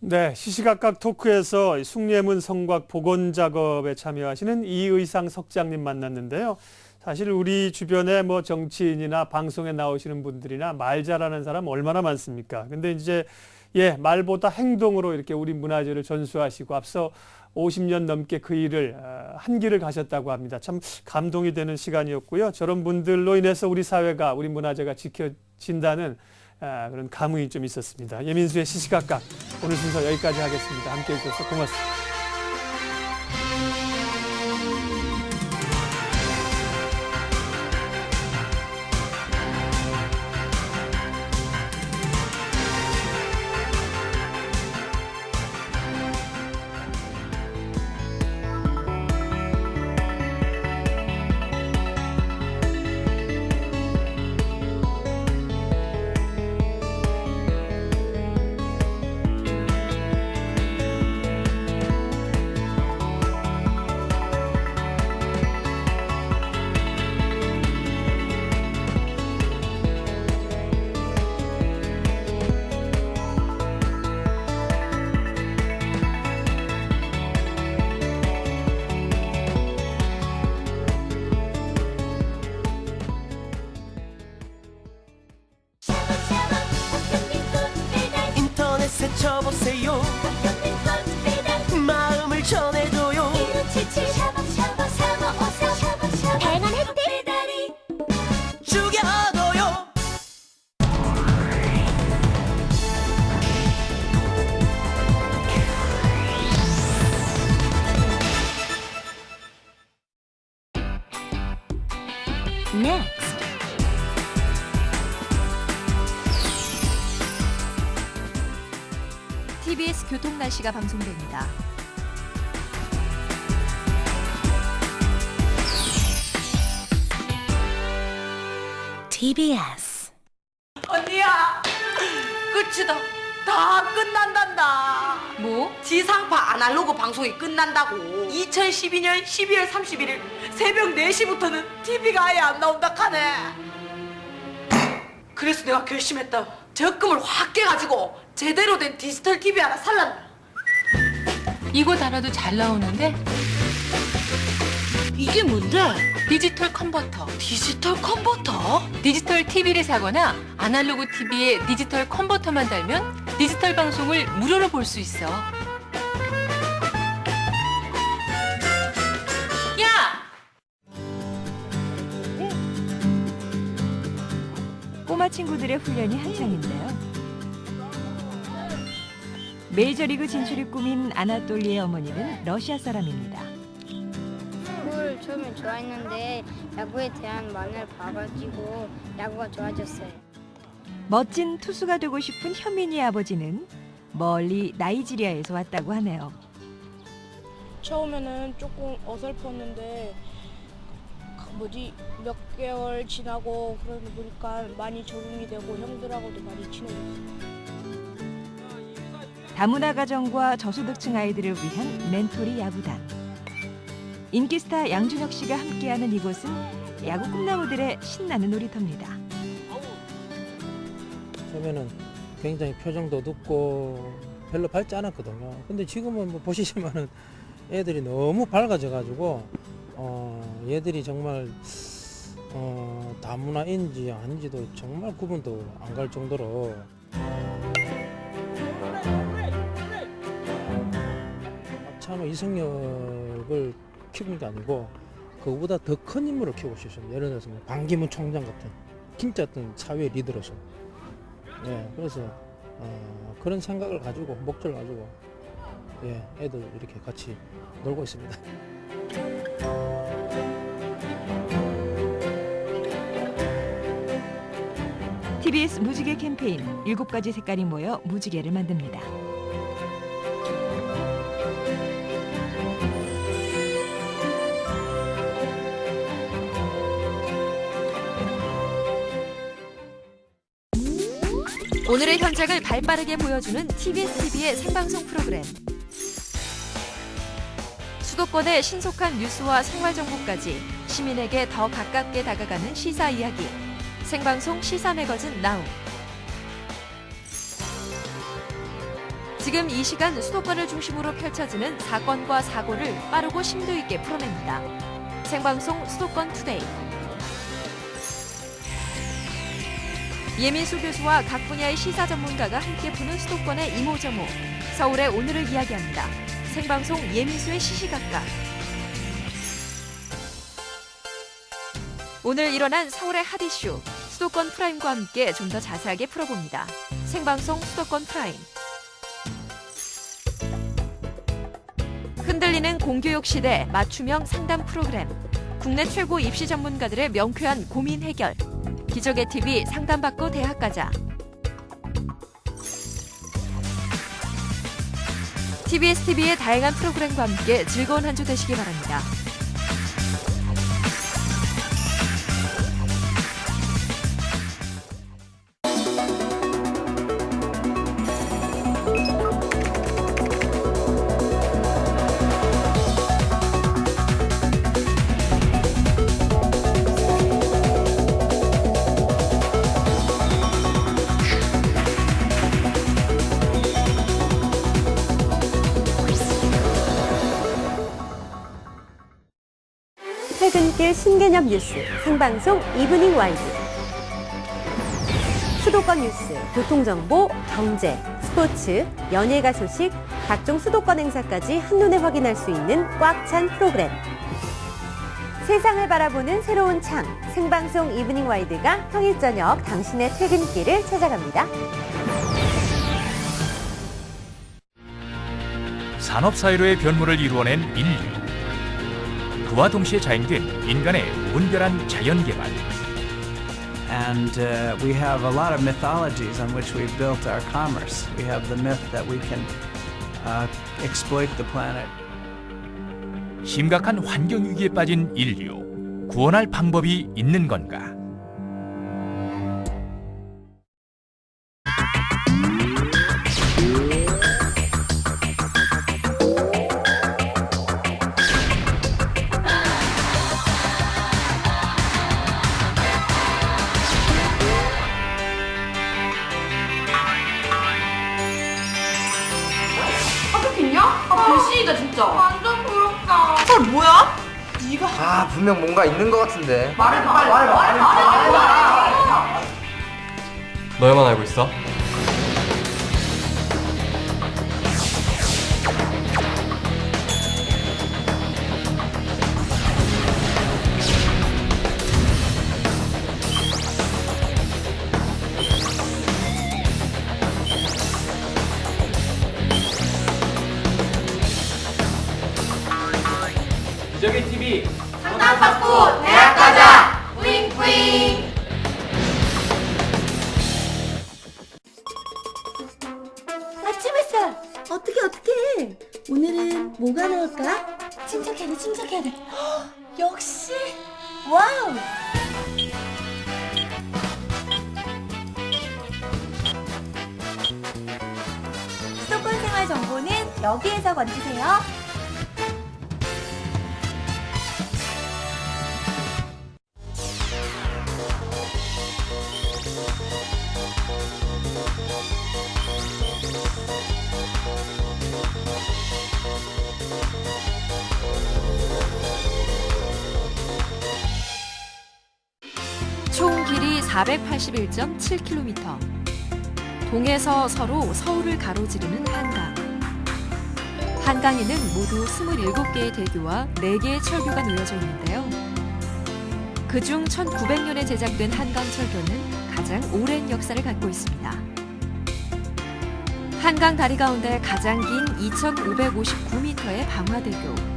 네, 시시각각 토크에서 숭례문 성곽 복원 작업에 참여하시는 이의상 석장님 만났는데요. 사실 우리 주변에 뭐 정치인이나 방송에 나오시는 분들이나 말 잘하는 사람 얼마나 많습니까? 근데 이제 말보다 행동으로 이렇게 우리 문화재를 전수하시고 앞서 50년 넘게 그 일을 한 길을 가셨다고 합니다. 참 감동이 되는 시간이었고요. 저런 분들로 인해서 우리 사회가, 우리 문화재가 지켜진다는 그런 감흥이 좀 있었습니다. 예민수의 시시각각 오늘 순서 여기까지 하겠습니다. 함께해 주셔서 고맙습니다. 외쳐보세요. 마음을 전해줘요. 다양한 혜택 죽여둬요. Next. TBS 교통 날씨가 방송됩니다. TBS. 언니야, 끝이다. 다 끝난단다. 뭐? 지상파 아날로그 방송이 끝난다고. 2012년 12월 31일 새벽 4시부터는 TV가 아예 안 나온다 카네. 그래서 내가 결심했다. 적금을 확 깨가지고 제대로 된 디지털 TV 하나 살란다. 이거 달아도 잘 나오는데? 이게 뭔데? 디지털 컨버터. 디지털 컨버터? 디지털 TV를 사거나 아날로그 TV에 디지털 컨버터만 달면 디지털 방송을 무료로 볼 수 있어. 야! 꼬마 친구들의 훈련이 한창인데요. 메이저리그 진출이 꿈인 아나톨리의 어머니는 러시아 사람입니다. 야구를 처음에 좋아했는데 야구에 대한 만화를 봐가지고 야구가 좋아졌어요. 멋진 투수가 되고 싶은 현민이의 아버지는 멀리 나이지리아에서 왔다고 하네요. 처음에는 조금 어설펐는데 몇 개월 지나고 그러다 보니까 많이 적응이 되고 형들하고도 많이 친해졌어요. 다문화 가정과 저소득층 아이들을 위한 멘토리 야구단. 인기 스타 양준혁 씨가 함께하는 이곳은 야구 꿈나무들의 신나는 놀이터입니다. 처음에는 굉장히 표정도 높고 별로 밝지 않았거든요. 근데 지금은 뭐 보시지만은 애들이 너무 밝아져가지고 얘들이 정말 다문화인지 아닌지도 정말 구분도 안 갈 정도로 참 이성력을 키우는 게 아니고 그거보다 더 큰 인물을 키우고 싶습니다. 예를 들어서 반기문 총장 같은 진짜 어떤 사회 리더로서 그래서 그런 생각을 가지고 목표를 가지고 애들 이렇게 같이 놀고 있습니다. TBS 무지개 캠페인 7가지 색깔이 모여 무지개를 만듭니다. 오늘의 현장을 발빠르게 보여주는 TBS TV의 생방송 프로그램. 수도권의 신속한 뉴스와 생활 정보까지 시민에게 더 가깝게 다가가는 시사 이야기. 생방송 시사 매거진 나우. 지금 이 시간 수도권을 중심으로 펼쳐지는 사건과 사고를 빠르고 심도 있게 풀어냅니다. 생방송 수도권 투데이. 예민수 교수와 각 분야의 시사 전문가가 함께 푸는 수도권의 이모저모. 서울의 오늘을 이야기합니다. 생방송 예민수의 시시각각. 오늘 일어난 서울의 핫 이슈. 수도권 프라임과 함께 좀 더 자세하게 풀어봅니다. 생방송 수도권 프라임. 흔들리는 공교육 시대 맞춤형 상담 프로그램. 국내 최고 입시 전문가들의 명쾌한 고민 해결. 기적의 TV 상담받고 대학 가자. TBS TV의 다양한 프로그램과 함께 즐거운 한 주 되시기 바랍니다. 퇴근길 신개념 뉴스 생방송 이브닝 와이드. 수도권 뉴스, 교통정보, 경제, 스포츠, 연예가 소식, 각종 수도권 행사까지 한눈에 확인할 수 있는 꽉 찬 프로그램. 세상을 바라보는 새로운 창, 생방송 이브닝 와이드가 평일 저녁 당신의 퇴근길을 찾아갑니다. 산업사회로의 변모를 이루어낸 인류. 그와 동시에 자행된 인간의 무분별한 자연개발. And we have a lot of mythologies on which we've built our commerce. We have the myth that we can exploit the planet. 심각한 환경위기에 빠진 인류. 구원할 방법이 있는 건가? 배신이다 진짜. 완전 부럽다. 헐 뭐야? 네가 아 분명 뭔가 있는 것 같은데. 말해봐 빨리 말해봐. 너야만 알고 있어? 기적의 TV 상담받고 대학 가자. 뿌잉뿌잉. 아침 햇살 어떻게 오늘은 뭐가 나올까? 침착해야 돼 헉, 역시 와우. 수도권 생활 정보는 여기에서 건지세요. 총 길이 481.7km. 동에서 서로 서울을 가로지르는 한강. 한강에는 모두 27개의 대교와 4개의 철교가 놓여져 있는데요. 그중 1900년에 제작된 한강철교는 가장 오랜 역사를 갖고 있습니다. 한강 다리 가운데 가장 긴 2559m의 방화대교.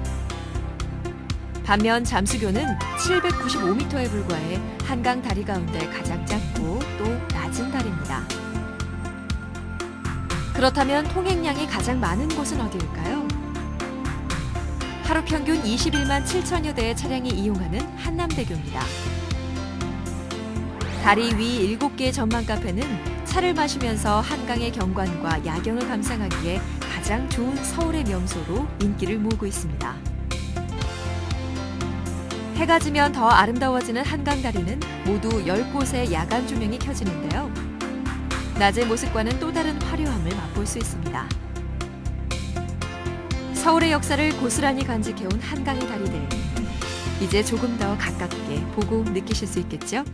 반면 잠수교는 795m에 불과해 한강 다리 가운데 가장 작고 또 낮은 다리입니다. 그렇다면 통행량이 가장 많은 곳은 어디일까요? 하루 평균 21만 7천여 대의 차량이 이용하는 한남대교입니다. 다리 위 7개의 전망 카페는 차를 마시면서 한강의 경관과 야경을 감상하기에 가장 좋은 서울의 명소로 인기를 모으고 있습니다. 해가 지면 더 아름다워지는 한강다리는 모두 10곳의 야간 조명이 켜지는데요. 낮의 모습과는 또 다른 화려함을 맛볼 수 있습니다. 서울의 역사를 고스란히 간직해온 한강의 다리들. 이제 조금 더 가깝게 보고 느끼실 수 있겠죠?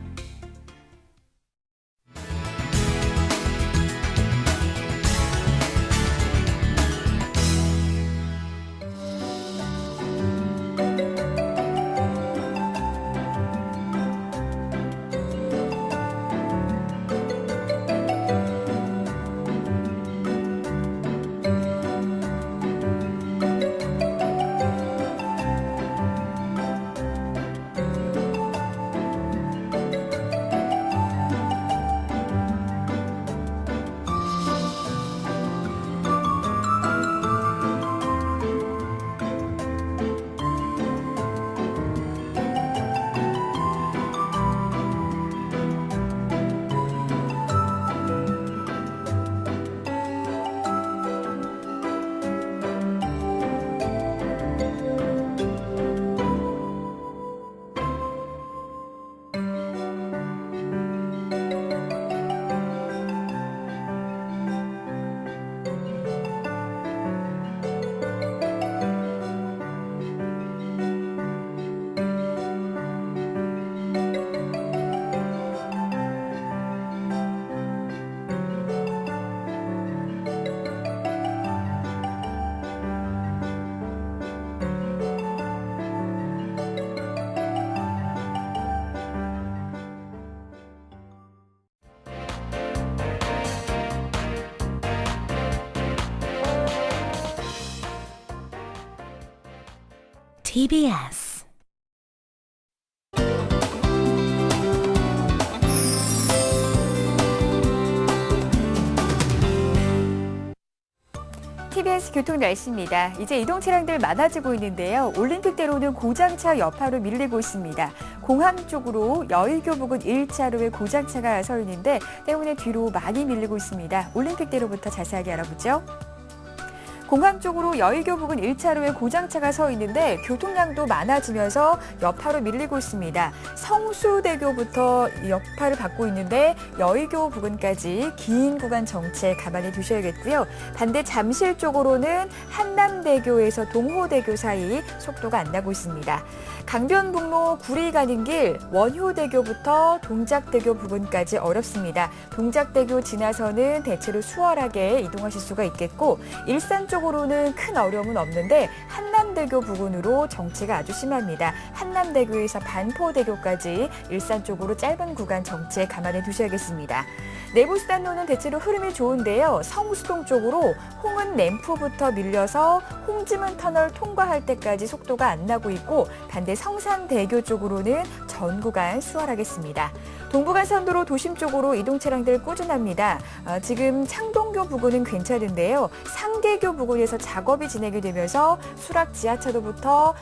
TBS TBS 교통 날씨입니다. 이제 이동 차량들 많아지고 있는데요. 올림픽대로는 고장차 여파로 밀리고 있습니다. 공항 쪽으로 여의교 부근 1차로에 고장차가 서 있는데 때문에 뒤로 많이 밀리고 있습니다. 올림픽대로부터 자세하게 알아보죠. 공항 쪽으로 여의교 부근 1차로에 고장차가 서 있는데 교통량도 많아지면서 여파로 밀리고 있습니다. 성수대교부터 여파를 받고 있는데 여의교 부근까지 긴 구간 정체 감안해 두셔야겠고요. 반대 잠실 쪽으로는 한남대교에서 동호대교 사이 속도가 안 나고 있습니다. 강변북로 구리 가는 길 원효대교부터 동작대교 부근까지 어렵습니다. 동작대교 지나서는 대체로 수월하게 이동하실 수가 있겠고 일산 쪽으로는 큰 어려움은 없는데 한남대교 부근으로 정체가 아주 심합니다. 한남대교에서 반포대교까지 일산 쪽으로 짧은 구간 정체 감안해 두셔야겠습니다. 내부수단로는 대체로 흐름이 좋은데요. 성수동 쪽으로 홍은 램프부터 밀려서 홍지문 터널 통과할 때까지 속도가 안 나고 있고 반대 성산대교 쪽으로는 전 구간 수월하겠습니다. 동부간선도로 도심 쪽으로 이동 차량들 꾸준합니다. 지금 창동교 부근은 괜찮은데요. 상계교 부근에서 작업이 진행이 되면서 수락 지하차도부터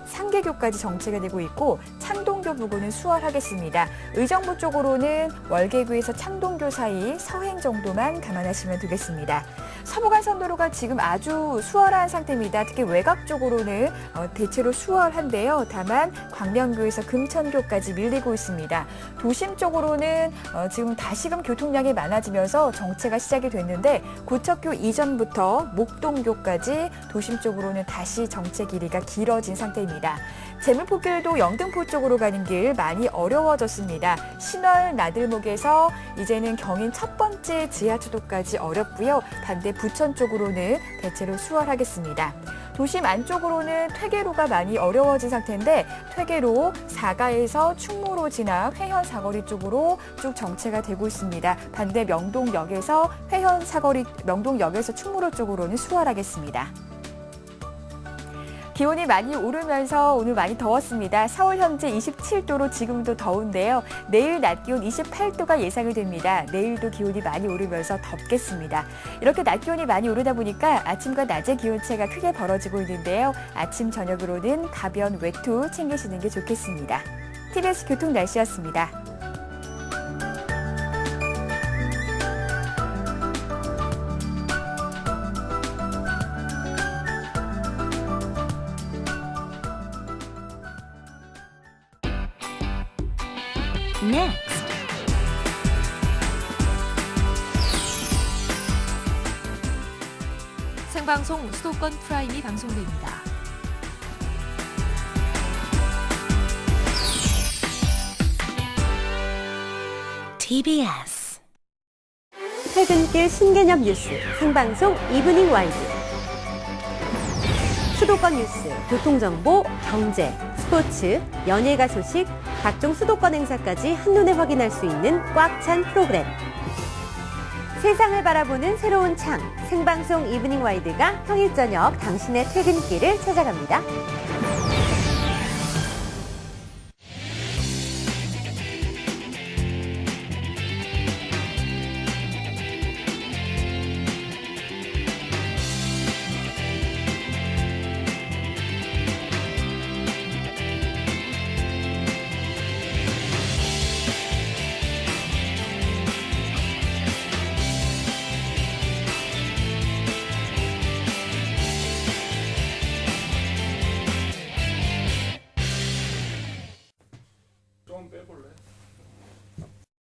상계교까지 정체가 되고 있고 창동교 부근은 수월하겠습니다. 의정부 쪽으로는 월계구에서 창동교 사이 서행 정도만 감안하시면 되겠습니다. 서부간선도로가 지금 아주 수월한 상태입니다. 특히 외곽 쪽으로는 대체로 수월한데요. 다만 광명교에서 금천교까지 밀리고 있습니다. 도심 쪽으로는 지금 다시금 교통량이 많아지면서 정체가 시작이 됐는데 고척교 이전부터 목동교까지 도심 쪽으로는 다시 정체 길이가 길어진 상태입니다. 제물포길도 영등포 쪽으로 가는 길 많이 어려워졌습니다. 신월 나들목에서 이제는 경인 첫 번째 지하차도까지 어렵고요. 반대 부천 쪽으로는 대체로 수월하겠습니다. 도심 안쪽으로는 퇴계로가 많이 어려워진 상태인데 퇴계로 사가에서 충무로 지나 회현 사거리 쪽으로 쭉 정체가 되고 있습니다. 반대 명동역에서 회현 사거리 명동역에서 충무로 쪽으로는 수월하겠습니다. 기온이 많이 오르면서 오늘 많이 더웠습니다. 서울 현재 27도로 지금도 더운데요. 내일 낮 기온 28도가 예상이 됩니다. 내일도 기온이 많이 오르면서 덥겠습니다. 이렇게 낮 기온이 많이 오르다 보니까 아침과 낮의 기온차가 크게 벌어지고 있는데요. 아침 저녁으로는 가벼운 외투 챙기시는 게 좋겠습니다. TBS 교통 날씨였습니다. Next. 생방송 수도권 프라임이 방송됩니다. TBS 퇴근길 신개념 뉴스 생방송 이브닝 와이드. 수도권 뉴스, 교통정보, 경제, 스포츠, 연예가 소식, 각종 수도권 행사까지 한눈에 확인할 수 있는 꽉 찬 프로그램. 세상을 바라보는 새로운 창, 생방송 이브닝 와이드가 평일 저녁 당신의 퇴근길을 찾아갑니다.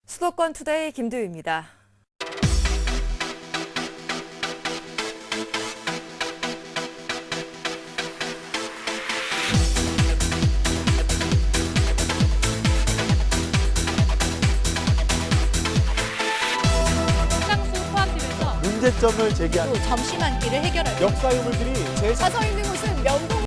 수도권 투데이 김두희입니다. 상수 포함되면서 문제점을 제기하는 점심한 끼를 해결할 역사 유물들이 서서 있는 곳은 명동